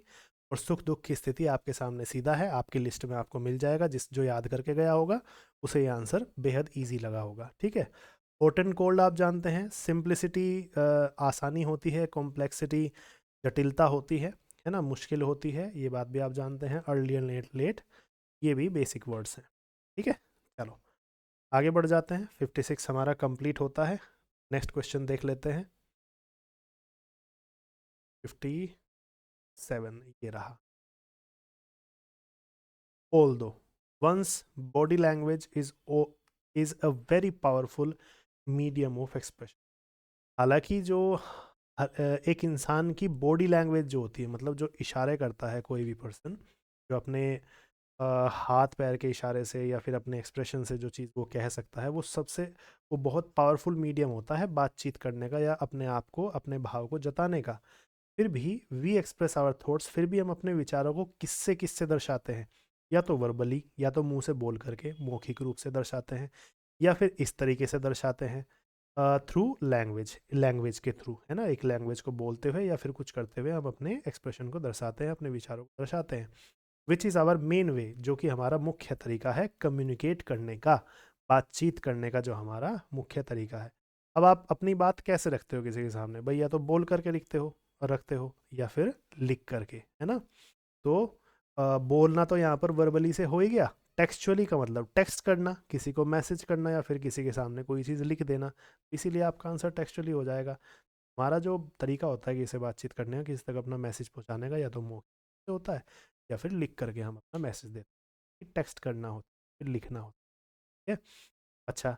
और सुख दुख की स्थिति आपके सामने सीधा है, आपकी लिस्ट में आपको मिल जाएगा, जिस जो याद करके गया होगा उसे ये आंसर बेहद इजी लगा होगा। ठीक है, हॉट एंड कोल्ड आप जानते हैं, सिंप्लिसिटी आसानी होती है, कॉम्प्लेक्सिटी जटिलता होती है ना, मुश्किल होती है, ये बात भी आप जानते हैं, अर्ली एंड लेट लेट, ये भी बेसिक वर्ड्स हैं। ठीक है, चलो आगे बढ़ जाते हैं, 56 हमारा कंप्लीट होता है। नेक्स्ट क्वेश्चन देख लेते हैं, 57 ये रहा। Although one's body language is a very powerful medium of expression, हालांकि जो एक इंसान की बॉडी लैंग्वेज जो होती है, मतलब जो इशारे करता है कोई भी पर्सन, जो अपने हाथ पैर के इशारे से या फिर अपने एक्सप्रेशन से जो चीज़ वो कह सकता है, वो बहुत पावरफुल मीडियम होता है बातचीत करने का, या अपने आप को, अपने भाव को जताने का। फिर भी वी एक्सप्रेस आवर थॉट्स, फिर भी हम अपने विचारों को किससे किससे दर्शाते हैं, या तो वर्बली, या तो मुंह से बोल करके मौखिक रूप से दर्शाते हैं, या फिर इस तरीके से दर्शाते हैं, थ्रू लैंग्वेज, लैंग्वेज के थ्रू, है ना, एक लैंग्वेज को बोलते हुए या फिर कुछ करते हुए हम अपने एक्सप्रेशन को दर्शाते हैं, अपने विचारों को दर्शाते हैं। विच इज़ आवर मेन वे, जो कि हमारा मुख्य तरीका है कम्युनिकेट करने का, बातचीत करने का जो हमारा मुख्य तरीका है। अब आप अपनी बात कैसे रखते हो किसी के सामने, भाई या तो बोल करके लिखते हो रखते हो, या फिर लिख करके, है ना। तो बोलना तो यहाँ पर वर्बली से हो ही गया, टेक्सचुअली का मतलब टेक्स्ट करना, किसी को मैसेज करना, या फिर किसी के सामने कोई चीज़ लिख देना, इसीलिए आपका आंसर टेक्सचुअली हो जाएगा। हमारा जो तरीका होता है किसी से बातचीत करने का, किसी तक अपना मैसेज पहुँचाने का, या तो मौखिक से होता है, या फिर लिख करके हम अपना मैसेज देते हैं, टेक्स्ट करना होता है, फिर लिखना होता है। ठीक है? अच्छा,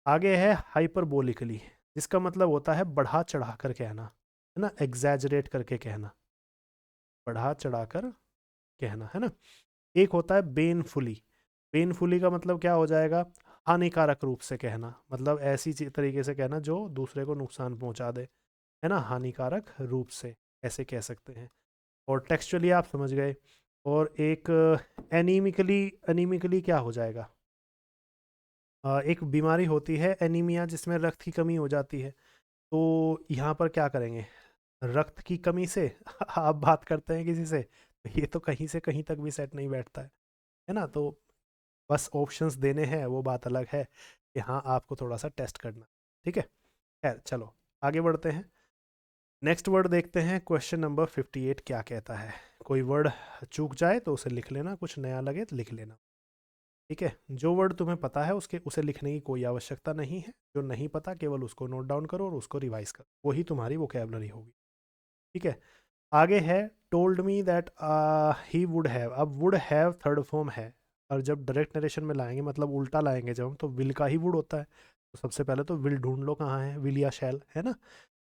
आगे है हाइपरबोलिकली, जिसका मतलब होता है बढ़ा चढ़ा कर कहना, है ना, एग्जैजरेट करके कहना, बढ़ा चढ़ा कर कहना, है ना। एक होता है बेनफुली, बेनफुली का मतलब क्या हो जाएगा, हानिकारक रूप से कहना, मतलब ऐसी तरीके से कहना जो दूसरे को नुकसान पहुंचा दे, है ना, हानिकारक रूप से, ऐसे कह सकते हैं। और टेक्सचुअली आप समझ गए। और एक एनीमिकली, एनीमिकली क्या हो जाएगा, एक बीमारी होती है एनीमिया, जिसमें रक्त की कमी हो जाती है, तो यहाँ पर क्या करेंगे, रक्त की कमी से आप बात करते हैं किसी से, तो ये तो कहीं से कहीं तक भी सेट नहीं बैठता है ना। तो बस ऑप्शंस देने हैं, वो बात अलग है कि हाँ आपको थोड़ा सा टेस्ट करना। ठीक है, खैर चलो आगे बढ़ते हैं, नेक्स्ट वर्ड देखते हैं, क्वेश्चन नंबर 58 क्या कहता है। कोई वर्ड चूक जाए तो उसे लिख लेना, कुछ नया लगे तो लिख लेना। ठीक है, जो वर्ड तुम्हें पता है उसके उसे लिखने की कोई आवश्यकता नहीं है, जो नहीं पता केवल उसको नोट डाउन करो और उसको रिवाइज करो, वही तुम्हारी वोकेबलरी होगी। ठीक है, आगे है told me that he would have, अब वुड हैव थर्ड फॉर्म है, और जब डायरेक्ट नरेशन में लाएंगे, मतलब उल्टा लाएंगे जब हम, तो विल का ही वुड होता है। तो सबसे पहले तो विल ढूंढ लो कहाँ है, विल या शैल, है ना,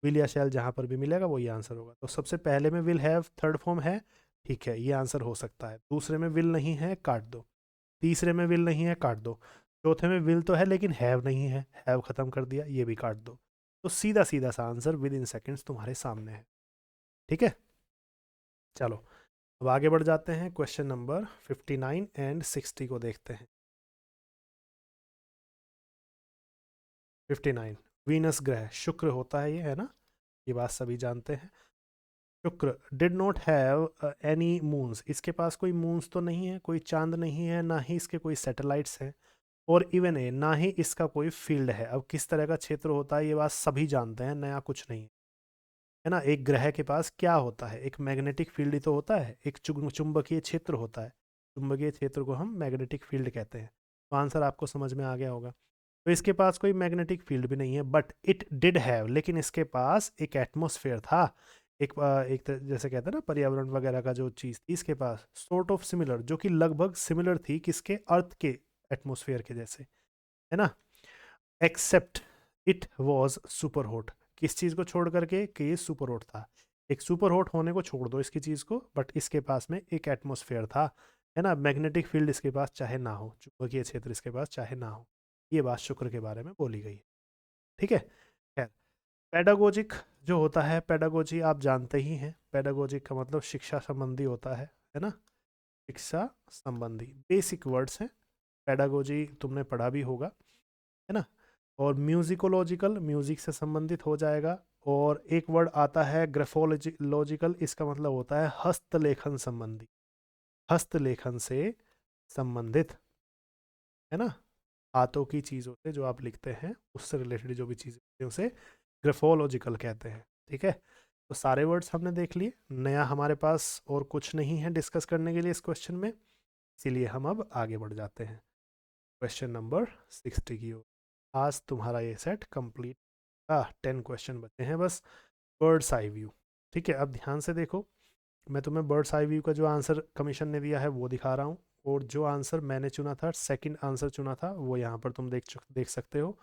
विल या शैल जहाँ पर भी मिलेगा वही आंसर होगा। तो सबसे पहले में विल हैव थर्ड फॉर्म है, ठीक है, ये आंसर हो सकता है। दूसरे में विल नहीं है, काट दो। तीसरे में विल नहीं है, काट दो। चौथे में विल तो है लेकिन हैव नहीं है, हैव खत्म कर दिया, ये भी काट दो। तो सीधा सीधा सा आंसर विद इन सेकेंड्स तुम्हारे सामने है। ठीक है, चलो अब आगे बढ़ जाते हैं, क्वेश्चन नंबर 59 एंड 60 को देखते हैं। 59, वीनस ग्रह, शुक्र होता है ये, है ना, ये बात सभी जानते हैं। शुक्र did not have any moons, इसके पास कोई मून्स तो नहीं है, कोई चांद नहीं है, ना ही इसके कोई सैटेलाइट्स हैं। और इवन ए, ना ही इसका कोई फील्ड है। अब किस तरह का क्षेत्र होता है ये बात सभी जानते हैं, नया कुछ नहीं है, है ना। एक ग्रह के पास क्या होता है, एक मैग्नेटिक फील्ड ही तो होता है, एक चुंबकीय क्षेत्र होता है। चुंबकीय क्षेत्र को हम मैग्नेटिक फील्ड कहते हैं। तो आंसर आपको समझ में आ गया होगा। तो इसके पास कोई मैग्नेटिक फील्ड भी नहीं है, बट इट डिड हैव, लेकिन इसके पास एक एटमॉस्फेयर था। जैसे कहते हैं ना पर्यावरण वगैरह का जो चीज़ थी इसके पास, सॉर्ट ऑफ सिमिलर, जो कि लगभग सिमिलर थी किसके, अर्थ के एटमॉस्फेयर के जैसे, है ना। Except it was super hot, किस चीज़ को छोड़ करके कि ये सुपर हॉट था। एक सुपर हॉट होने को छोड़ दो इसकी चीज़ को, बट इसके पास में एक एटमॉस्फेयर था, है ना। मैग्नेटिक फील्ड इसके पास चाहे ना हो, चुंबकीय क्षेत्र इसके पास चाहे ना हो। ये बात शुक्र के बारे में बोली गई है, ठीक है। खैर, पेडागोजिक जो होता है, पेडागोजी आप जानते ही हैं, पेडागोजिक का मतलब शिक्षा संबंधी होता है ना। शिक्षा संबंधी बेसिक वर्ड्स हैं, पेडागोजी तुमने पढ़ा भी होगा, है ना। और म्यूजिकोलॉजिकल, म्यूजिक से संबंधित हो जाएगा। और एक वर्ड आता है ग्राफोलॉजिकल, इसका मतलब होता है हस्तलेखन संबंधी, हस्तलेखन से संबंधित, है ना। हाथों की चीज़ों से जो आप लिखते हैं उससे रिलेटेड जो भी चीज़ें होती हैं उसे ग्राफोलॉजिकल कहते हैं, ठीक है। तो सारे वर्ड्स हमने देख लिए, नया हमारे पास और कुछ नहीं है डिस्कस करने के लिए इस क्वेश्चन में, इसीलिए हम अब आगे बढ़ जाते हैं क्वेश्चन नंबर 60 की ओर। आज तुम्हारा ये सेट कंप्लीट, 10 क्वेश्चन बचे हैं बस। बर्ड्स आई व्यू, ठीक है। अब ध्यान से देखो, मैं तुम्हें बर्ड्स आई व्यू का जो आंसर कमीशन ने दिया है वो दिखा रहा हूँ, और जो आंसर मैंने चुना था, सेकंड आंसर चुना था, वो यहाँ पर तुम देख सकते हो,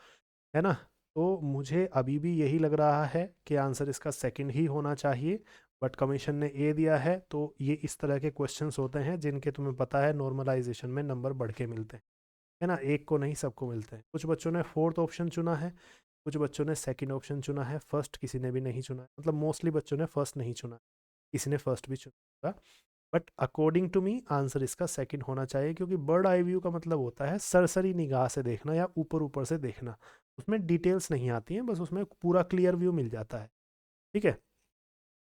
है ना। तो मुझे अभी भी यही लग रहा है कि आंसर इसका सेकंड ही होना चाहिए, बट कमीशन ने ए दिया है। तो ये इस तरह के क्वेश्चंस होते हैं जिनके तुम्हें पता है नॉर्मलाइजेशन में नंबर बढ़ के मिलते हैं, है ना। एक को नहीं सबको मिलते हैं। कुछ बच्चों ने फोर्थ ऑप्शन चुना है, कुछ बच्चों ने सेकंड ऑप्शन चुना है, फर्स्ट किसी ने भी नहीं चुना है, मतलब मोस्टली बच्चों ने फर्स्ट नहीं चुना, किसी ने फर्स्ट भी चुना। But according to me answer इसका सेकंड होना चाहिए, क्योंकि बर्ड आई व्यू का मतलब होता है सरसरी निगाह से देखना या ऊपर ऊपर से देखना, उसमें डिटेल्स नहीं आती हैं, बस उसमें पूरा क्लियर व्यू मिल जाता है, ठीक है।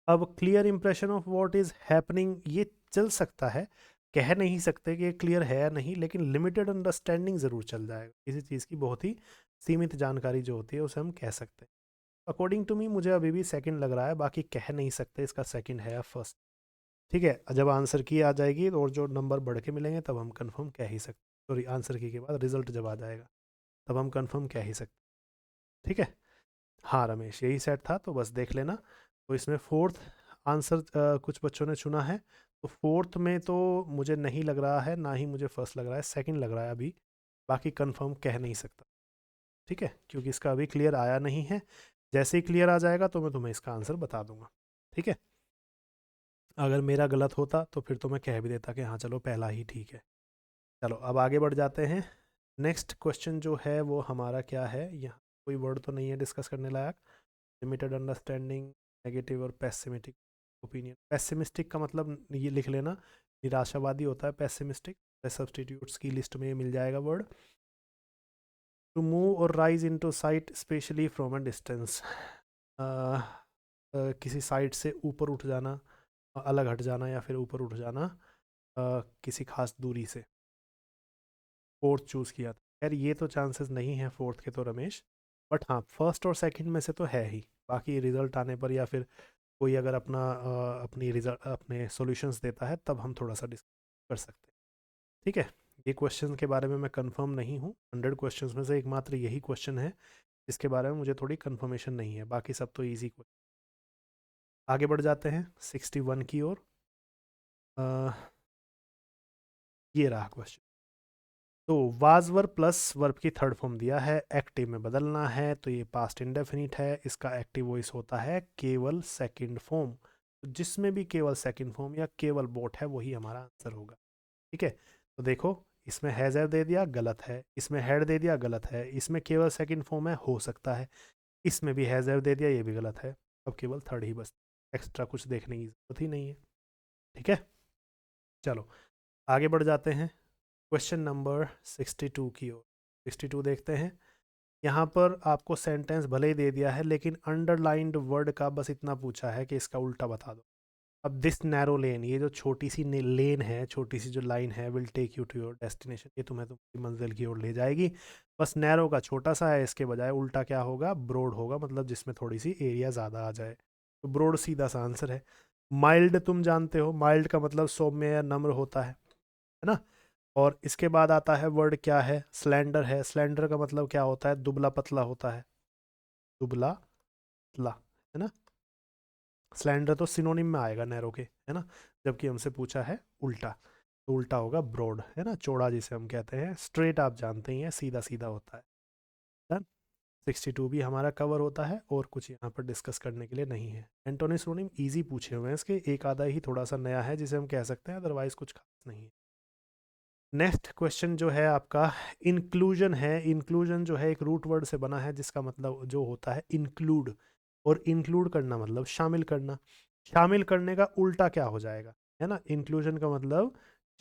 अब clear impression of what is happening, ये चल सकता है, कह नहीं सकते कि क्लियर है या नहीं, लेकिन लिमिटेड अंडरस्टैंडिंग ज़रूर चल जाएगा किसी चीज़ की, बहुत ही सीमित जानकारी जो होती है उसे हम कह सकते हैं। अकॉर्डिंग टू मी मुझे अभी भी सेकंड लग रहा है, बाकी कह नहीं सकते इसका सेकंड है या फर्स्ट, ठीक है। जब आंसर की आ जाएगी और जो नंबर बढ़ के मिलेंगे तब हम कंफर्म कह ही सकते, सॉरी आंसर की के बाद रिजल्ट जब आ जाएगा तब हम कंफर्म कह ही सकते, ठीक है। हाँ रमेश, यही सेट था, तो बस देख लेना। तो इसमें फोर्थ आंसर कुछ बच्चों ने चुना है, तो फोर्थ में तो मुझे नहीं लग रहा है, ना ही मुझे फर्स्ट लग रहा है, सेकंड लग रहा है अभी, बाकी कंफर्म कह नहीं सकता, ठीक है, क्योंकि इसका अभी क्लियर आया नहीं है। जैसे ही क्लियर आ जाएगा तो मैं तुम्हें इसका आंसर बता दूंगा, ठीक है। अगर मेरा गलत होता तो फिर तो मैं कह भी देता कि हाँ चलो पहला ही ठीक है। चलो अब आगे बढ़ जाते हैं। नेक्स्ट क्वेश्चन जो है वो हमारा क्या है, यहाँ कोई वर्ड तो नहीं है डिस्कस करने लायक। लिमिटेड अंडरस्टैंडिंग, नेगेटिव और पेसिमिस्टिक ओपिनियन। पेसिमिस्टिक का मतलब ये लिख लेना, निराशावादी होता है पेसिमिस्टिक, सब्सटीट्यूट्स की लिस्ट में ये मिल जाएगा वर्ड। टू मूव और rise into site specially from a distance, किसी साइट से ऊपर उठ जाना, अलग हट जाना या फिर ऊपर उठ जाना किसी खास दूरी से। फोर्थ चूज़ किया था, यार ये तो चांसेस नहीं है फोर्थ के तो रमेश, बट हाँ फर्स्ट और सेकंड में से तो है ही। बाकी रिजल्ट आने पर या फिर कोई अगर अपनी रिजल्ट अपने सॉल्यूशंस देता है तब हम थोड़ा सा डिस्कस कर सकते हैं, ठीक है। ये क्वेश्चन के बारे में मैं कंफर्म नहीं हूँ, 100 क्वेश्चंस में से एकमात्र यही क्वेश्चन है जिसके बारे में मुझे थोड़ी कंफर्मेशन नहीं है, बाकी सब तो ईजी क्वेश्चन। आगे बढ़ जाते हैं 61 की ओर। ये रहा क्वेश्चन। तो वाज वर्ब प्लस वर्ब की थर्ड फॉर्म दिया है, एक्टिव में बदलना है, तो ये पास्ट इंडेफिनिट है, इसका एक्टिव वॉइस होता है केवल सेकंड फॉर्म। तो जिसमें भी केवल सेकंड फॉर्म या केवल बोट है वही हमारा आंसर होगा, ठीक है। तो देखो इसमें हैज़ हैव दे दिया गलत है, इसमें हैड दे दिया गलत है, इसमें केवल सेकंड फॉर्म है हो सकता है, इसमें भी हैज़ हैव दे दिया ये भी गलत है। अब केवल थर्ड ही बस, एक्स्ट्रा कुछ देखने की जरूरत ही नहीं है, ठीक है। चलो आगे बढ़ जाते हैं क्वेश्चन नंबर 62 की ओर। 62 देखते हैं। यहाँ पर आपको सेंटेंस भले ही दे दिया है लेकिन अंडरलाइंड वर्ड का बस इतना पूछा है कि इसका उल्टा बता दो, अब दिस नैरो लेन, ये जो छोटी सी लेन है, छोटी सी जो लाइन है, will take you to your destination, ये तुम्हें तुम्हारी मंजिल की ओर ले जाएगी। बस नैरो का छोटा सा है, इसके बजाय उल्टा क्या होगा, ब्रॉड होगा, मतलब जिसमें थोड़ी सी एरिया ज़्यादा आ जाए। तो ब्रॉड सीधा सा आंसर है। माइल्ड तुम जानते हो, माइल्ड का मतलब सौम्य या नम्र होता है ना। और इसके बाद आता है वर्ड क्या है, स्लेंडर है। स्लेंडर का मतलब क्या होता है, दुबला पतला होता है, दुबला पतला, है ना। स्लेंडर तो सिनोनिम में आएगा नैरो के, है ना, जबकि हमसे पूछा है उल्टा, तो उल्टा होगा ब्रॉड, है ना, चौड़ा जिसे हम कहते हैं। स्ट्रेट आप जानते ही हैं, सीधा सीधा होता है। डन। 62 भी हमारा कवर होता है, और कुछ यहाँ पर डिस्कस करने के लिए नहीं है। एंटोनी सिनोनिम इजी पूछे हुए हैं इसके, एक आधा ही थोड़ा सा नया है जिसे हम कह सकते हैं, अदरवाइज कुछ खास नहीं है। नेक्स्ट क्वेश्चन जो है आपका इंक्लूजन है। इंक्लूजन जो है एक रूट वर्ड से बना है, जिसका मतलब जो होता है इंक्लूड, और इंक्लूड करना मतलब शामिल करना। शामिल करने का उल्टा क्या हो जाएगा, है ना। इंक्लूजन का मतलब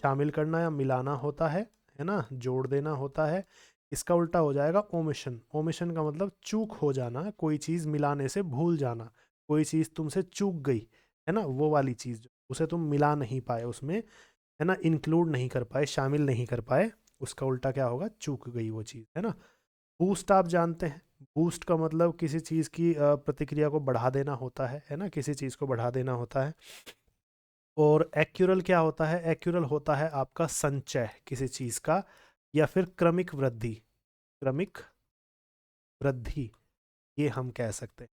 शामिल करना या मिलाना होता है ना, जोड़ देना होता है। इसका उल्टा हो जाएगा ओमिशन। ओमिशन का मतलब चूक हो जाना, कोई चीज़ मिलाने से भूल जाना, कोई चीज़ तुमसे चूक गई, है ना, वो वाली चीज़ उसे तुम मिला नहीं पाए उसमें, है ना, इंक्लूड नहीं कर पाए, शामिल नहीं कर पाए, उसका उल्टा क्या होगा, चूक गई वो चीज़, है ना। बूस्ट आप जानते हैं, बूस्ट का मतलब किसी चीज़ की प्रतिक्रिया को बढ़ा देना होता है ना, किसी चीज़ को बढ़ा देना होता है। और एक्यूरल क्या होता है, एक्यूरल होता है आपका संचय किसी चीज़ का, या फिर क्रमिक वृद्धि, क्रमिक वृद्धि, ये हम कह सकते हैं।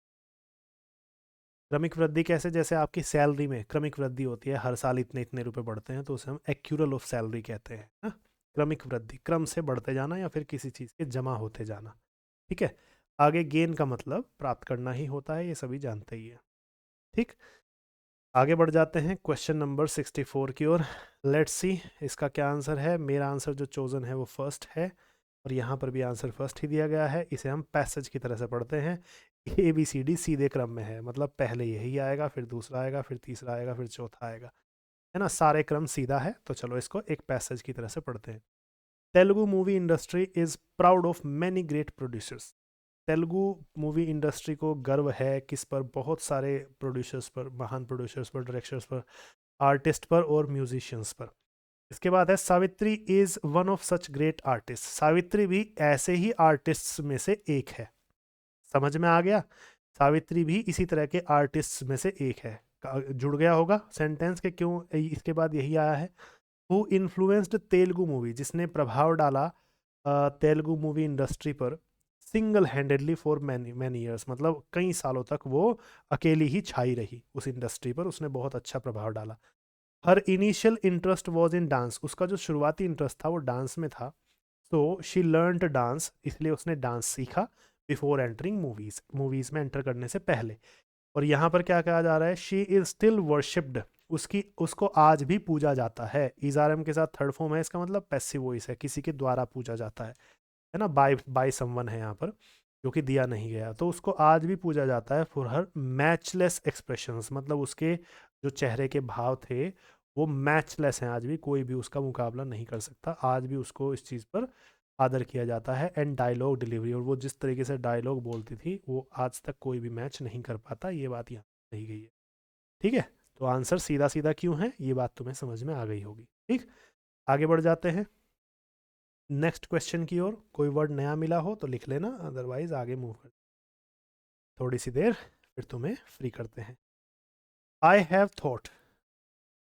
क्रमिक वृद्धि कैसे, जैसे आपकी सैलरी में क्रमिक वृद्धि होती है, हर साल इतने इतने रुपए बढ़ते हैं, तो उसे हम एक्यूरल ऑफ सैलरी कहते हैं ना। क्रमिक वृद्धि, क्रम से बढ़ते जाना या फिर किसी चीज़ के जमा होते जाना, ठीक है। आगे गेन का मतलब प्राप्त करना ही होता है, ये सभी जानते ही है, ठीक। आगे बढ़ जाते हैं क्वेश्चन नंबर 64 की ओर। लेट्स सी इसका क्या आंसर है। मेरा आंसर जो चोजन है वो फर्स्ट है, और यहाँ पर भी आंसर फर्स्ट ही दिया गया है। इसे हम पैसेज की तरह से पढ़ते हैं। ए बी सी डी सीधे क्रम में है, मतलब पहले यही आएगा, फिर दूसरा आएगा, फिर तीसरा आएगा, फिर चौथा आएगा, है ना, सारे क्रम सीधा है। तो चलो इसको एक पैसेज की तरह से पढ़ते हैं। Telugu movie industry is proud of many great producers. Telugu movie industry को गर्व है किस पर, बहुत सारे प्रोड्यूसर्स पर, महान प्रोड्यूसर्स पर, डायरेक्टर्स पर, आर्टिस्ट पर और म्यूजिशियंस पर। इसके बाद है Savitri is one of such great artist. Savitri भी ऐसे ही आर्टिस्ट्स में से एक है। समझ में आ गया, सावित्री भी इसी तरह के आर्टिस्ट्स में से एक है। जुड़ गया होगा सेंटेंस के, क्यों इसके बाद यही आया है। हु इन्फ्लुएंस्ड तेलुगु मूवी, जिसने प्रभाव डाला तेलुगु मूवी इंडस्ट्री पर, single handedly for many many years, मतलब कई सालों तक वो अकेली ही छाई रही उस इंडस्ट्री पर, उसने बहुत अच्छा प्रभाव डाला। Her initial interest was in dance, उसका जो शुरुआती इंटरेस्ट था वो डांस में था। तो शी लर्नड डांस, इसलिए उसने डांस सीखा बिफोर एंटरिंग मूवीज, मूवीज में एंटर करने से पहले। और यहाँ पर क्या कहा जा रहा है, शी इज स्टिल वर्शिप्ड, उसकी उसको आज भी पूजा जाता है। इजारम के साथ थर्ड फॉर्म है, इसका मतलब पैसिव वॉइस है, किसी के द्वारा पूजा जाता है ना, बाय बाय समवन है यहाँ पर, जो कि दिया नहीं गया, तो उसको आज भी पूजा जाता है फॉर हर मैचलेस एक्सप्रेशंस, मतलब उसके जो चेहरे के भाव थे वो मैचलेस हैं, आज भी कोई भी उसका मुकाबला नहीं कर सकता, आज भी उसको इस चीज़ पर आदर किया जाता है। एंड डायलॉग डिलीवरी, और वो जिस तरीके से डायलॉग बोलती थी वो आज तक कोई भी मैच नहीं कर पाता, ये बात यहाँ कही गई है, ठीक है। तो आंसर सीधा सीधा क्यों है, ये बात तुम्हें समझ में आ गई होगी, ठीक। आगे बढ़ जाते हैं नेक्स्ट क्वेश्चन की ओर। कोई वर्ड नया मिला हो तो लिख लेना, अदरवाइज आगे मूव कर, थोड़ी सी देर फिर तुम्हें फ्री करते हैं। I have thought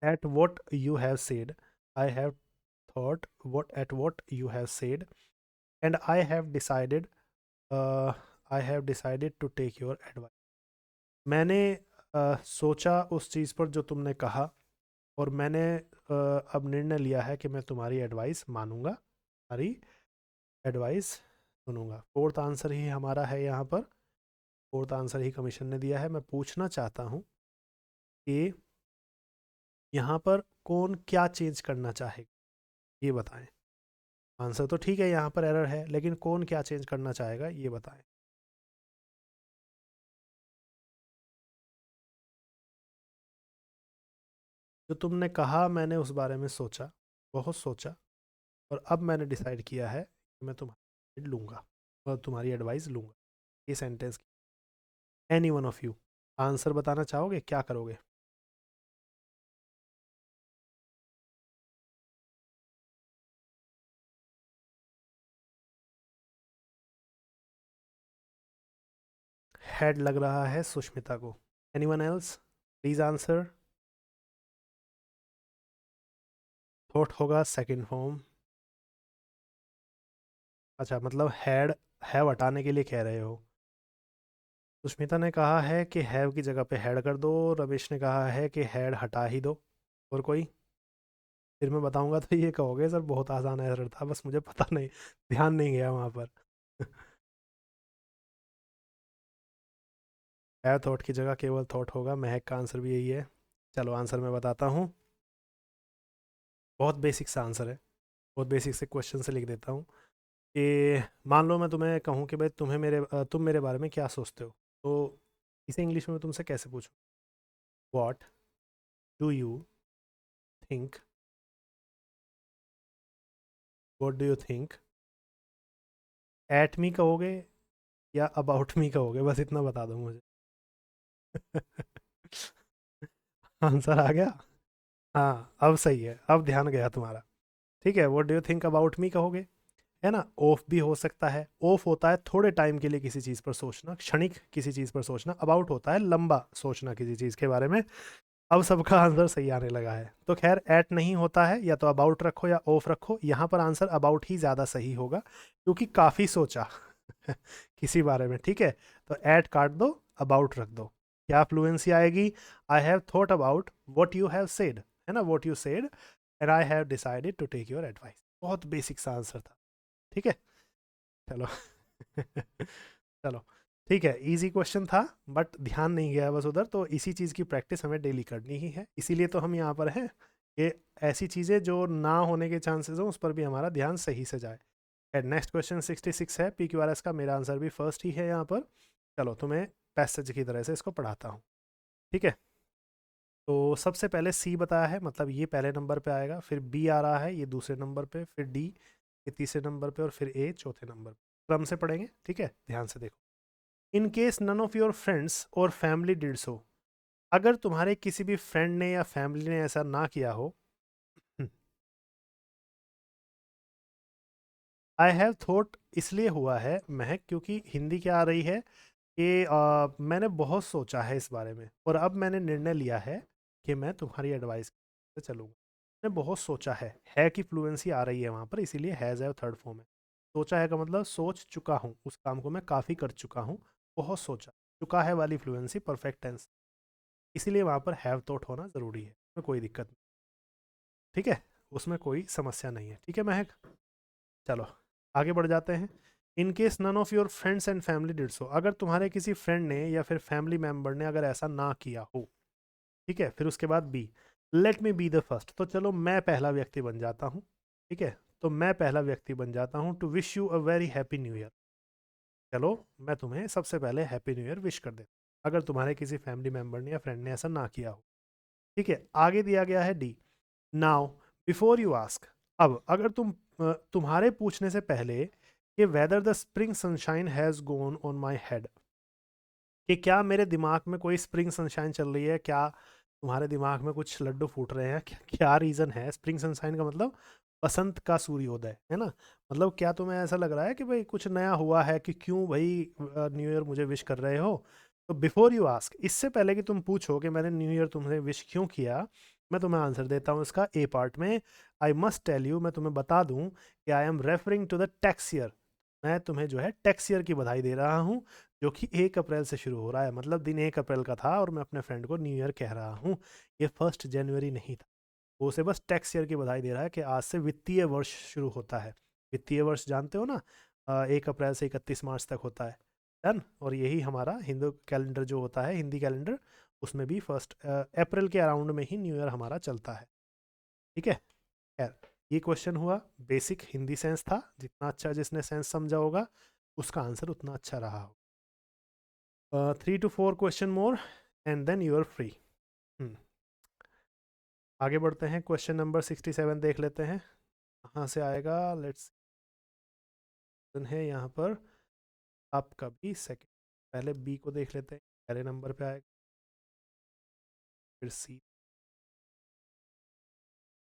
at what you have said, I have thought what at what you have said, and I have decided to take your advice. मैंने सोचा उस चीज़ पर जो तुमने कहा, और मैंने अब निर्णय लिया है कि मैं तुम्हारी एडवाइस मानूंगा, तुम्हारी एडवाइस सुनूंगा। फोर्थ आंसर ही हमारा है यहाँ पर, फोर्थ आंसर ही कमीशन ने दिया है। मैं पूछना चाहता हूँ कि यहाँ पर कौन क्या चेंज करना चाहेगा, ये बताएं। आंसर तो ठीक है, यहाँ पर एरर है, लेकिन कौन क्या चेंज करना चाहेगा ये बताएं। जो तुमने कहा मैंने उस बारे में सोचा, बहुत सोचा, और अब मैंने डिसाइड किया है कि मैं तुम्हारी लूँगा और तुम्हारी एडवाइस लूँगा, ये sentence. Any one of you answer बताना चाहोगे, क्या करोगे। हेड लग रहा है सुष्मिता को। Anyone else please answer. Thought होगा सेकंड फॉर्म। अच्छा, मतलब हेड हैव हटाने के लिए कह रहे हो। सुष्मिता ने कहा है कि हैव की जगह पे हेड कर दो, रमेश ने कहा है कि हेड हटा ही दो। और कोई? फिर मैं बताऊंगा तो ये कहोगे सर बहुत आसान आंसर था, बस मुझे पता नहीं, ध्यान नहीं गया वहाँ पर। है थॉट की जगह केवल थॉट होगा, महक का आंसर भी यही है। चलो आंसर मैं बताता हूँ। बहुत बेसिक सा आंसर है, बहुत बेसिक से क्वेश्चन से लिख देता हूँ कि मान लो मैं तुम्हें कहूँ कि भाई तुम मेरे बारे में क्या सोचते हो, तो इसे इंग्लिश में तुमसे कैसे पूछूं? What do you think, what do you think at me कहोगे या अबाउट मी कहोगे, बस इतना बता दो मुझे। आंसर आ गया। हाँ अब सही है, अब ध्यान गया तुम्हारा। ठीक है, what do you think about me कहोगे, है ना। ऑफ भी हो सकता है, ऑफ होता है थोड़े टाइम के लिए किसी चीज़ पर सोचना, क्षणिक किसी चीज़ पर सोचना, अबाउट होता है लंबा सोचना किसी चीज़ के बारे में। अब सबका आंसर सही आने लगा है, तो खैर एट नहीं होता है, या तो अबाउट रखो या ऑफ रखो, यहाँ पर आंसर अबाउट ही ज़्यादा सही होगा क्योंकि काफ़ी सोचा किसी बारे में। ठीक है, तो एट काट दो, अबाउट रख दो, क्या फ्लुएंसी आएगी? I have thought about what you have said, है ना, what you said and I have decided to take your advice. बहुत बेसिक सा आंसर था। ठीक है, चलो चलो ठीक है, इजी क्वेश्चन था बट ध्यान नहीं गया बस उधर, तो इसी चीज़ की प्रैक्टिस हमें डेली करनी ही है, इसीलिए तो हम यहाँ पर हैं कि ऐसी चीज़ें जो ना होने के चांसेस हो उस पर भी हमारा ध्यान सही से जाए। नेक्स्ट क्वेश्चन 66 है PQRS का, मेरा आंसर भी फर्स्ट ही है यहाँ पर। चलो तुम्हें पैसेज की तरह से इसको पढ़ाता हूँ। ठीक है, तो सबसे पहले सी बताया है, मतलब ये पहले नंबर पे आएगा, फिर बी आ रहा है ये दूसरे नंबर पे, फिर डी ये तीसरे नंबर पे, और फिर ए चौथे नंबर पे। क्रम से पढ़ेंगे, ठीक है, ध्यान से देखो। In case none of your friends और फैमिली डिड सो, अगर तुम्हारे किसी भी फ्रेंड ने या फैमिली ने ऐसा ना किया हो। आई हैव थॉट इसलिए हुआ है महक, क्योंकि हिंदी क्या आ रही है कि मैंने बहुत सोचा है इस बारे में और अब मैंने निर्णय लिया है कि मैं तुम्हारी एडवाइस से चलूँगा। मैंने बहुत सोचा है कि फ्लुएंसी आ रही है वहाँ पर, इसीलिए हैज़ है थर्ड फॉर्म है। सोचा है का मतलब सोच चुका हूँ, उस काम को मैं काफ़ी कर चुका हूँ, बहुत सोचा। चुका है वाली फ्लुएंसी परफेक्ट टेंस, इसीलिए वहाँ पर हैव थॉट होना ज़रूरी है, उसमें कोई दिक्कत नहीं। ठीक है, उसमें कोई समस्या नहीं है। ठीक है महक, चलो आगे बढ़ जाते हैं। In case none of your friends and family did so, अगर तुम्हारे किसी फ्रेंड ने या फिर फैमिली मेम्बर ने अगर ऐसा ना किया हो। ठीक है, फिर उसके बाद B, let me be the first, तो चलो मैं पहला व्यक्ति बन जाता हूँ। ठीक है, तो मैं पहला व्यक्ति बन जाता हूँ to wish you a very happy new year. चलो मैं तुम्हें सबसे पहले हैप्पी न्यू ईयर विश कर देता हूँ अगर तुम्हारे किसी फैमिली मेम्बर ने या फ्रेंड ने ऐसा ना किया हो। ठीक है, आगे दिया गया है D, now before you ask, अब अगर तुम्हारे पूछने से पहले कि whether the spring sunshine has gone on my head, कि क्या मेरे दिमाग में कोई स्प्रिंग सनशाइन चल रही है, क्या तुम्हारे दिमाग में कुछ लड्डू फूट रहे हैं, क्या रीज़न है? स्प्रिंग सनशाइन का मतलब बसंत का सूर्योदय, है ना। मतलब क्या तुम्हें ऐसा लग रहा है कि भाई कुछ नया हुआ है कि क्यों भाई न्यू ईयर मुझे विश कर रहे हो? तो बिफोर यू आस्क, इससे पहले कि तुम पूछो कि मैंने न्यू ईयर तुम्हें विश क्यों किया, मैं तुम्हें आंसर देता हूँ इसका ए पार्ट में। आई मस्ट टेल यू, मैं तुम्हें बता दूं कि I am referring to the tax year, मैं तुम्हें जो है टैक्स ईयर की बधाई दे रहा हूँ, जो कि 1 अप्रैल से शुरू हो रहा है, मतलब दिन 1 अप्रैल का था और मैं अपने फ्रेंड को न्यू ईयर कह रहा हूँ। ये 1 जनवरी नहीं था, वो उसे बस टैक्स ईयर की बधाई दे रहा है कि आज से वित्तीय वर्ष शुरू होता है। वित्तीय वर्ष जानते हो ना, 1 अप्रैल से 31 मार्च तक होता है, डन। और यही हमारा हिंदू कैलेंडर जो होता है, हिंदी कैलेंडर, उसमें भी 1 अप्रैल के अराउंड में ही न्यू ईयर हमारा चलता है। ठीक है, खैर ये क्वेश्चन हुआ, बेसिक हिंदी सेंस था, जितना अच्छा जिसने सेंस समझा होगा उसका आंसर उतना अच्छा रहा हो। 3 to 4 question more and then you are free. आगे बढ़ते हैं, क्वेश्चन नंबर 67 देख लेते हैं कहाँ से आएगा। लेट्स है यहाँ पर आपका भी सेकंड, पहले बी को देख लेते हैं, पहले नंबर पे आएगा, फिर सी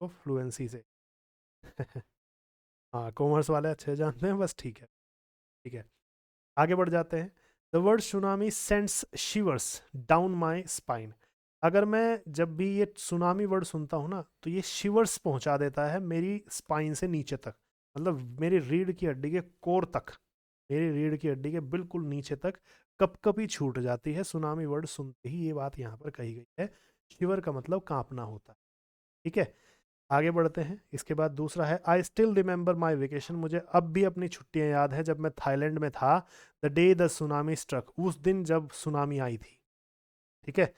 को फ्लुएंसी से हाँ कॉमर्स वाले अच्छे जानते हैं बस, ठीक है। ठीक है, आगे बढ़ जाते हैं। The the word tsunami sends शिवर्स down my spine. अगर मैं जब भी ये सुनामी वर्ड सुनता हूँ ना, तो ये शिवर्स पहुंचा देता है मेरी स्पाइन से नीचे तक, मतलब मेरी रीढ़ की हड्डी के कोर तक, मेरी रीढ़ की हड्डी के बिल्कुल नीचे तक कपकपी छूट जाती है सुनामी वर्ड सुनते ही। ये बात यहाँ पर कही गई है। शिवर का मतलब कांपना होता है। ठीक है, आगे बढ़ते हैं। इसके बाद दूसरा है, I still remember my vacation. मुझे अब भी अपनी छुट्टियां याद है जब मैं थाईलैंड में था। The day the tsunami struck, उस दिन जब सुनामी आई थी। ठीक है,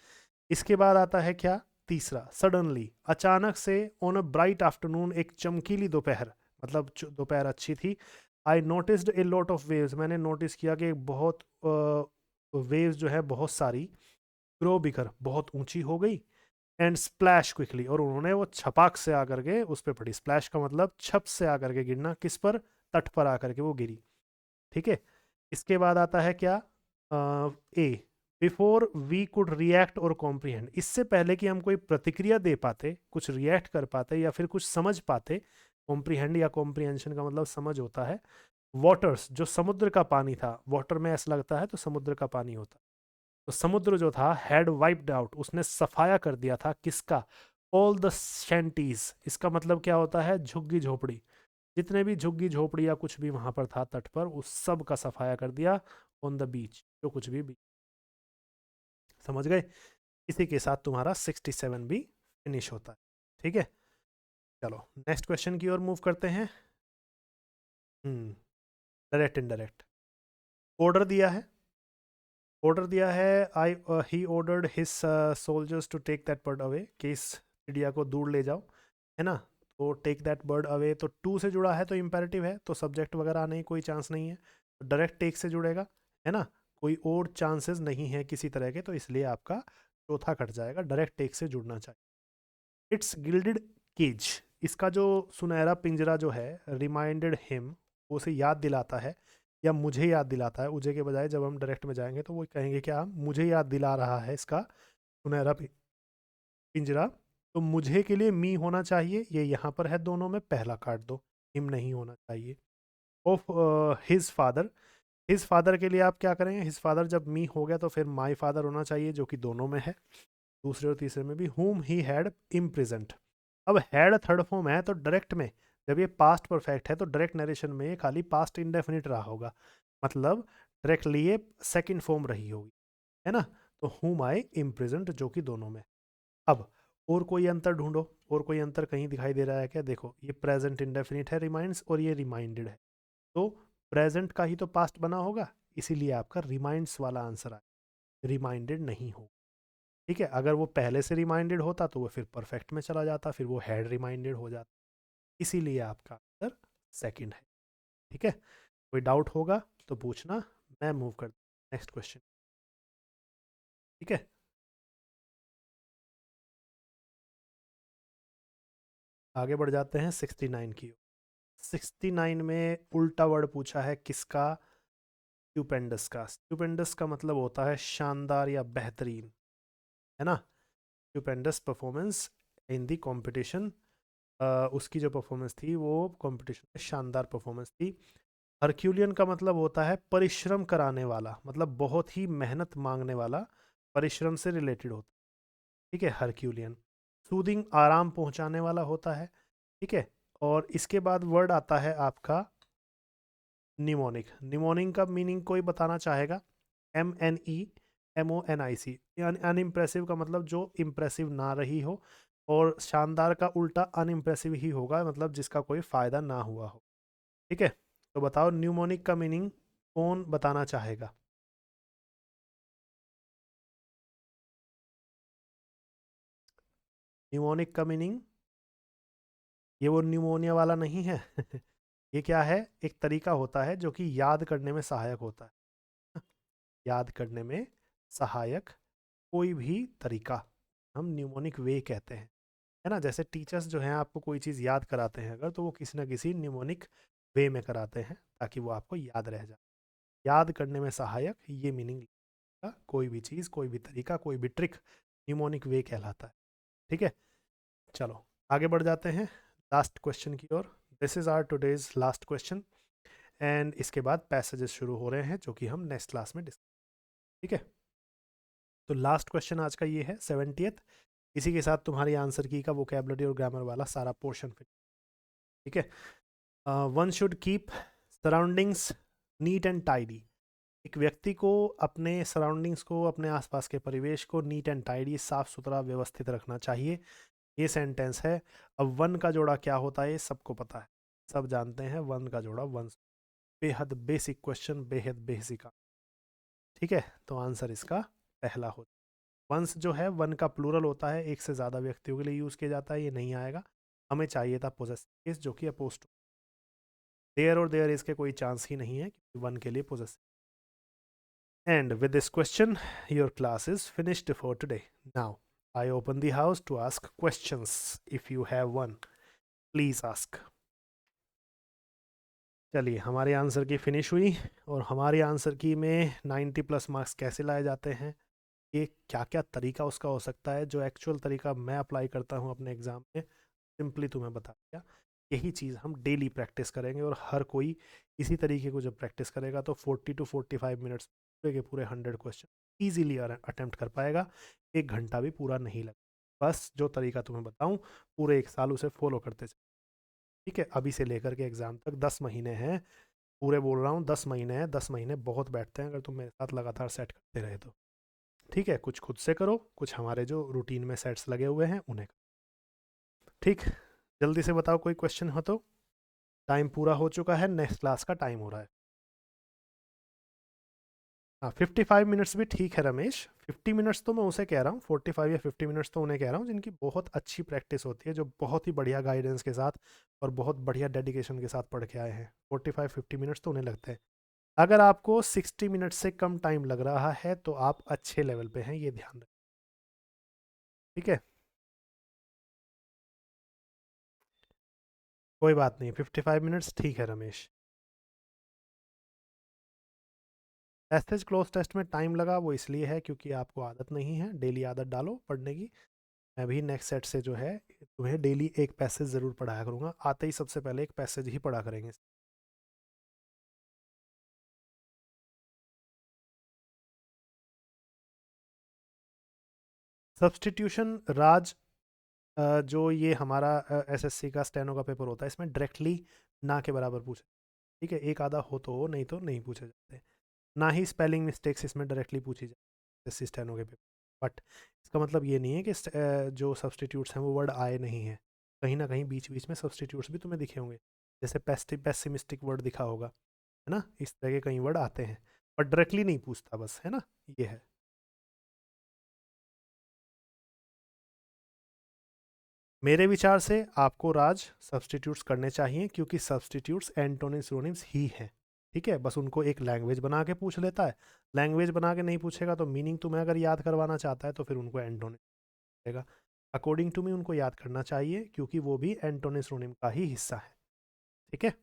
इसके बाद आता है क्या, तीसरा, सडनली, अचानक से, ऑन अ ब्राइट आफ्टरनून, एक चमकीली दोपहर, मतलब दोपहर अच्छी थी। I noticed a lot of waves, मैंने नोटिस किया कि बहुत वेव्स जो है बहुत सारी, ग्रो बिकर, बहुत ऊंची हो गई, एंड स्प्लैश क्विकली, और उन्होंने वो छपाक से आकर के उस पर पड़ी। स्प्लैश का मतलब छप से आकर के गिरना, किस पर, तट पर आकर के वो गिरी। ठीक है, इसके बाद आता है क्या, ए, बिफोर वी कुड रिएक्ट और कॉम्प्रीहेंड, इससे पहले कि हम कोई प्रतिक्रिया दे पाते, कुछ रिएक्ट कर पाते या फिर कुछ समझ पाते। कॉम्प्रीहेंड या कॉम्प्रीहेंशन का मतलब समझ होता है। वाटर्स, जो समुद्र का पानी था, वाटर में ऐसा लगता है तो समुद्र का पानी होता, तो समुद्र जो था, हैड वाइप्ड आउट, उसने सफाया कर दिया था, किसका, ऑल द शैंटीज। इसका मतलब क्या होता है, झुग्गी झोपड़ी, जितने भी झुग्गी झोपड़ी या कुछ भी वहां पर था तट पर, उस सब का सफाया कर दिया। ऑन द बीच, जो कुछ भी समझ गए। इसी के साथ तुम्हारा 67 भी फिनिश होता है। ठीक है, चलो नेक्स्ट क्वेश्चन की ओर मूव करते हैं। डायरेक्ट इनडायरेक्ट, ऑर्डर दिया है, ऑर्डर दिया है, I he ordered his soldiers to take that bird away, कि इस चिड़िया को दूर ले जाओ, है ना। तो टेक दैट बर्ड अवे, तो टू से जुड़ा है तो इम्पेरेटिव है, तो सब्जेक्ट वगैरह आने की कोई चांस नहीं है, तो डायरेक्ट टेक से जुड़ेगा, है ना। कोई और चांसेस नहीं है किसी तरह के, तो इसलिए आपका चौथा कट जाएगा, डायरेक्ट टेक से जुड़ना चाहिए। इट्स गिल्डेड केज, इसका जो सुनहरा पिंजरा जो है, रिमाइंडेड हिम, उसे याद दिलाता है, या मुझे याद दिलाता है, मुझे के बजाय जब हम डायरेक्ट में जाएंगे तो वो कहेंगे क्या, मुझे याद दिला रहा है इसका सुनहरा पिंजरा। तो मुझे के लिए मी होना चाहिए, ये यहाँ पर है दोनों में, पहला काट दो, हिम नहीं होना चाहिए। Of his father, his father के लिए आप क्या करेंगे, हिज फादर जब मी हो गया तो फिर माई फादर होना चाहिए, जो कि दोनों में है, दूसरे और तीसरे में भी। whom he had imprisoned, अब हैड थर्ड फॉर्म है तो डायरेक्ट में, जब ये पास्ट परफेक्ट है तो डायरेक्ट नरेशन में खाली पास्ट इंडेफिनिट रहा होगा, मतलब डायरेक्टली ये सेकंड फॉर्म रही होगी, है ना। तो whom I imprisoned, जो कि दोनों में। अब और कोई अंतर ढूंढो, और कोई अंतर कहीं दिखाई दे रहा है क्या, देखो ये प्रेजेंट इंडेफिनिट है रिमाइंड्स, और ये रिमाइंडेड है, तो प्रेजेंट का ही तो पास्ट बना होगा, इसीलिए आपका रिमाइंड्स वाला आंसर आए, रिमाइंडेड नहीं हो। ठीक है, अगर वो पहले से रिमाइंडेड होता तो वो फिर परफेक्ट में चला जाता, फिर वो हैड रिमाइंडेड हो जाता, इसीलिए आपका आंसर सेकंड है। ठीक है, कोई डाउट होगा तो पूछना, मैं मूव कर नेक्स्ट क्वेश्चन। ठीक है, आगे बढ़ जाते हैं 69 की। 69 में उल्टा वर्ड पूछा है किसका, स्टूपेंडस का। स्टूपेंडस का मतलब होता है शानदार या बेहतरीन, है ना। Stupendous performance in the competition, उसकी जो परफॉर्मेंस थी वो कॉम्पिटिशन में शानदार परफॉर्मेंस थी। हरक्यूलियन का मतलब होता है परिश्रम कराने वाला, मतलब बहुत ही मेहनत मांगने वाला, परिश्रम से रिलेटेड होता है। ठीक है, हरक्यूलियन। सूदिंग, आराम पहुंचाने वाला होता है। ठीक है, और इसके बाद वर्ड आता है आपका निमोनिक। निमोनिक का मीनिंग कोई बताना चाहेगा, MNEMONIC, अनइम्प्रेसिव का मतलब जो इम्प्रेसिव ना रही हो, और शानदार का उल्टा अनइम्प्रेसिव ही होगा, मतलब जिसका कोई फायदा ना हुआ हो। ठीक है, तो बताओ न्यूमोनिक का मीनिंग कौन बताना चाहेगा। न्यूमोनिक का मीनिंग, ये वो न्यूमोनिया वाला नहीं है ये क्या है, एक तरीका होता है जो कि याद करने में सहायक होता है याद करने में सहायक कोई भी तरीका हम न्यूमोनिक वे कहते हैं, है ना। जैसे टीचर्स जो हैं आपको कोई चीज़ याद कराते हैं अगर, तो वो किसी ना किसी न्यूमोनिक वे में कराते हैं ताकि वो आपको याद रह जाए। याद करने में सहायक, ये मीनिंग का कोई भी चीज़, कोई भी तरीका, कोई भी ट्रिक न्यूमोनिक वे कहलाता है। ठीक है, चलो आगे बढ़ जाते हैं लास्ट क्वेश्चन की ओर। This is our today's last question, and इसके बाद पैसेजेस शुरू हो रहे हैं जो कि हम नेक्स्ट क्लास में डिस्कस ठीक है, तो लास्ट क्वेश्चन आज का ये है 70th। इसी के साथ तुम्हारी आंसर की का वोकेबलरी और ग्रामर वाला सारा पोर्शन फिर। ठीक है, one should keep surroundings neat and tidy. एक व्यक्ति को अपने सराउंडिंग्स को, अपने आसपास के परिवेश को नीट एंड टाइडी, साफ सुथरा, व्यवस्थित रखना चाहिए। ये सेंटेंस है। अब वन का जोड़ा क्या होता है ये सबको पता है, सब जानते हैं वन का जोड़ा वन। बेहद बेसिक क्वेश्चन, बेहद बेसिक। ठीक है, तो आंसर इसका पहला होता है। वंस जो है वन का प्लूरल होता है, एक से ज़्यादा व्यक्तियों के लिए यूज़ किया जाता है, ये नहीं आएगा। हमें चाहिए था पोजेसिव केस जो कि अपोस्ट। देयर और देयर इसके कोई चांस ही नहीं है क्योंकि वन के लिए possessive. And with this question, your class is finished for today. Now, I open the house to ask questions. If you have one, please ask. चलिए, हमारे आंसर की फिनिश हुई। और हमारे आंसर की में 90 प्लस मार्क्स कैसे लाए जाते हैं, ये क्या क्या तरीका उसका हो सकता है, जो एक्चुअल तरीका मैं अप्लाई करता हूँ अपने एग्ज़ाम में, सिंपली तुम्हें बता दिया। यही चीज़ हम डेली प्रैक्टिस करेंगे और हर कोई इसी तरीके को जब प्रैक्टिस करेगा तो 40 to 45 मिनट्स पूरे के पूरे 100 क्वेश्चन ईजिली अटेम्प्ट कर पाएगा। 1 घंटा भी पूरा नहीं लगेगा। बस जो तरीका तुम्हें बताऊँ, पूरे 1 साल उसे फॉलो करते चलो। ठीक है, अभी से लेकर के एग्ज़ाम तक 10 महीने हैं, पूरे बोल रहा हूँ 10 महीने हैं। 10 महीने बहुत बैठते हैं अगर तुम मेरे साथ लगातार सेट करते रहे तो। ठीक है, कुछ खुद से करो, कुछ हमारे जो रूटीन में सेट्स लगे हुए हैं उन्हें करो। ठीक, जल्दी से बताओ कोई क्वेश्चन हो तो। टाइम पूरा हो चुका है, नेक्स्ट क्लास का टाइम हो रहा है। हाँ, 55 मिनट्स भी ठीक है रमेश। 50 मिनट्स तो मैं उसे कह रहा हूँ, 45 या 50 मिनट्स तो उन्हें कह रहा हूँ जिनकी बहुत अच्छी प्रैक्टिस होती है, जो बहुत ही बढ़िया गाइडेंस के साथ और बहुत बढ़िया डेडिकेशन के साथ पढ़ के आए हैं। 45-50 मिनट्स तो उन्हें लगते हैं। अगर आपको 60 मिनट से कम टाइम लग रहा है तो आप अच्छे लेवल पे हैं, ये ध्यान रखें। ठीक है, कोई बात नहीं, 55 मिनट्स ठीक है रमेश। पैसेज क्लोज टेस्ट में टाइम लगा वो इसलिए है क्योंकि आपको आदत नहीं है। डेली आदत डालो पढ़ने की। मैं भी नेक्स्ट सेट से जो है तुम्हें डेली एक पैसेज ज़रूर पढ़ाया करूँगा। आते ही सबसे पहले एक पैसेज ही पढ़ा करेंगे। सब्सटीट्यूशन राज, जो ये हमारा एसएससी का स्टेनो का पेपर होता है, इसमें डायरेक्टली ना के बराबर पूछे। ठीक है, एक आधा हो तो हो, नहीं तो नहीं पूछे जाते। ना ही स्पेलिंग मिस्टेक्स इसमें डायरेक्टली पूछी जाती एसएससी स्टेनो के पेपर। बट इसका मतलब ये नहीं है कि जो सब्सटीट्यूट्स हैं वो वर्ड आए नहीं हैं। कहीं ना कहीं बीच बीच में सब्सटीट्यूट्स भी तुम्हें दिखे होंगे, जैसे पेसिमिस्टिक वर्ड दिखा होगा, है ना। इस तरह के कई वर्ड आते हैं, पर डायरेक्टली नहीं पूछता बस, है ना। ये है। मेरे विचार से आपको राज सब्सटीट्यूट्स करने चाहिए क्योंकि सब्सटीट्यूट्स एंटोनिम सिनोनिम्स ही हैं। ठीक है, बस उनको एक लैंग्वेज बना के पूछ लेता है। लैंग्वेज बना के नहीं पूछेगा तो मीनिंग तुम्हें अगर याद करवाना चाहता है तो फिर उनको एंटोनिम देगा। अकॉर्डिंग टू मी उनको याद करना चाहिए क्योंकि वो भी एंटोनिम सिनोनिम का ही हिस्सा है। ठीक है,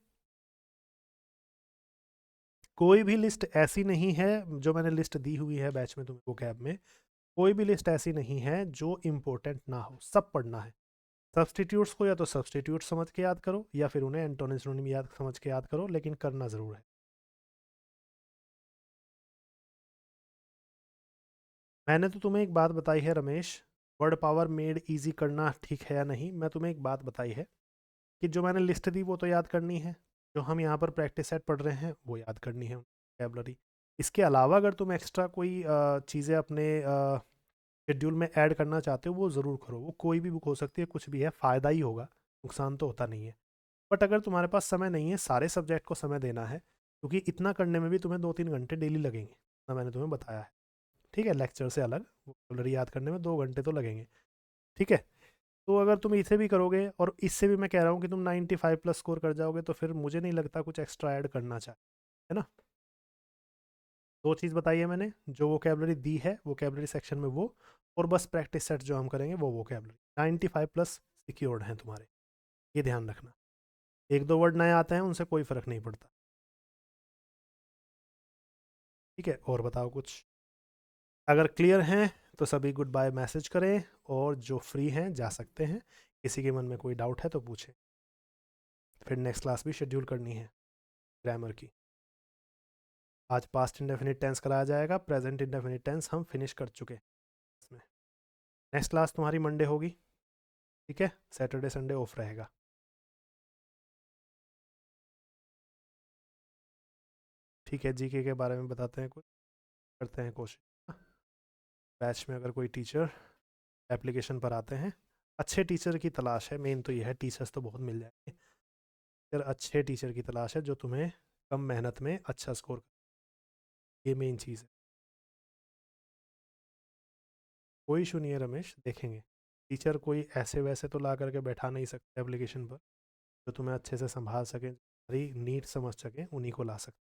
कोई भी लिस्ट ऐसी नहीं है, जो मैंने लिस्ट दी हुई है बैच में तुमको कैब में, कोई भी लिस्ट ऐसी नहीं है जो इम्पोर्टेंट ना हो, सब पढ़ना है। सब्सटीट्यूट्स को या तो सब्सटीट्यूट समझ के याद करो या फिर उन्हें एंटोनिम सिनोनिम याद समझ के याद करो, लेकिन करना ज़रूर है। मैंने तो तुम्हें एक बात बताई है Ramesh, word power made easy करना ठीक है या नहीं। मैं तुम्हें एक बात बताई है कि जो मैंने लिस्ट दी वो तो याद करनी है, जो हम यहाँ पर प्रैक्टिस सेट पढ़ रहे हैं वो याद करनी है, वोकैबलरी। इसके अलावा अगर तुम एक्स्ट्रा कोई चीज़ें अपने शेड्यूल में ऐड करना चाहते हो वो ज़रूर करो। वो कोई भी बुक हो सकती है, कुछ भी है, फ़ायदा ही होगा, नुकसान तो होता नहीं है। बट अगर तुम्हारे पास समय नहीं है, सारे सब्जेक्ट को समय देना है, क्योंकि इतना करने में भी तुम्हें 2-3 घंटे डेली लगेंगे, ना मैंने तुम्हें बताया है। ठीक है, लेक्चर से अलग वोकैबलरी याद करने में 2 घंटे तो लगेंगे। ठीक है, तो अगर तुम इसे भी करोगे और इससे भी मैं कह रहा हूँ कि तुम 95 प्लस स्कोर कर जाओगे तो फिर मुझे नहीं लगता कुछ एक्स्ट्रा ऐड करना चाहिए, है ना। दो चीज़ बताई है मैंने, जो वोकैबलरी दी है वोकैबलरी सेक्शन में वो, और बस प्रैक्टिस सेट जो हम करेंगे वो वोकैबलरी 95 प्लस सिक्योर्ड हैं तुम्हारे, ये ध्यान रखना। एक दो वर्ड नए आते हैं उनसे कोई फ़र्क नहीं पड़ता। ठीक है, और बताओ कुछ। अगर क्लियर हैं तो सभी गुड बाय मैसेज करें, और जो फ्री हैं जा सकते हैं। किसी के मन में कोई डाउट है तो पूछें। फिर नेक्स्ट क्लास भी शेड्यूल करनी है ग्रामर की। आज पास्ट इंडेफिनिट टेंस कराया जाएगा, प्रेजेंट इंडेफिनिट टेंस हम फिनिश कर चुके हैं इसमें। नेक्स्ट क्लास तुम्हारी मंडे होगी, ठीक है, सैटरडे संडे ऑफ रहेगा। ठीक है, जीके के बारे में बताते हैं, कुछ करते हैं कोशिश। बैच में अगर कोई टीचर एप्लीकेशन पर आते हैं, अच्छे टीचर की तलाश है, मेन तो ये है, टीचर्स तो बहुत मिल जाएंगे, फिर अच्छे टीचर की तलाश है जो तुम्हें कम मेहनत में अच्छा स्कोर, ये मेन चीज़ है। कोई इशू नहीं है रमेश, देखेंगे। टीचर कोई ऐसे वैसे तो ला करके बैठा नहीं सकते एप्लीकेशन पर, जो तुम्हें अच्छे से संभाल सकें, तुम्हारी नीड समझ सकें, उन्हीं को ला सकते।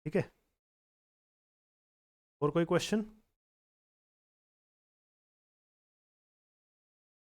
ठीक है, और कोई क्वेश्चन?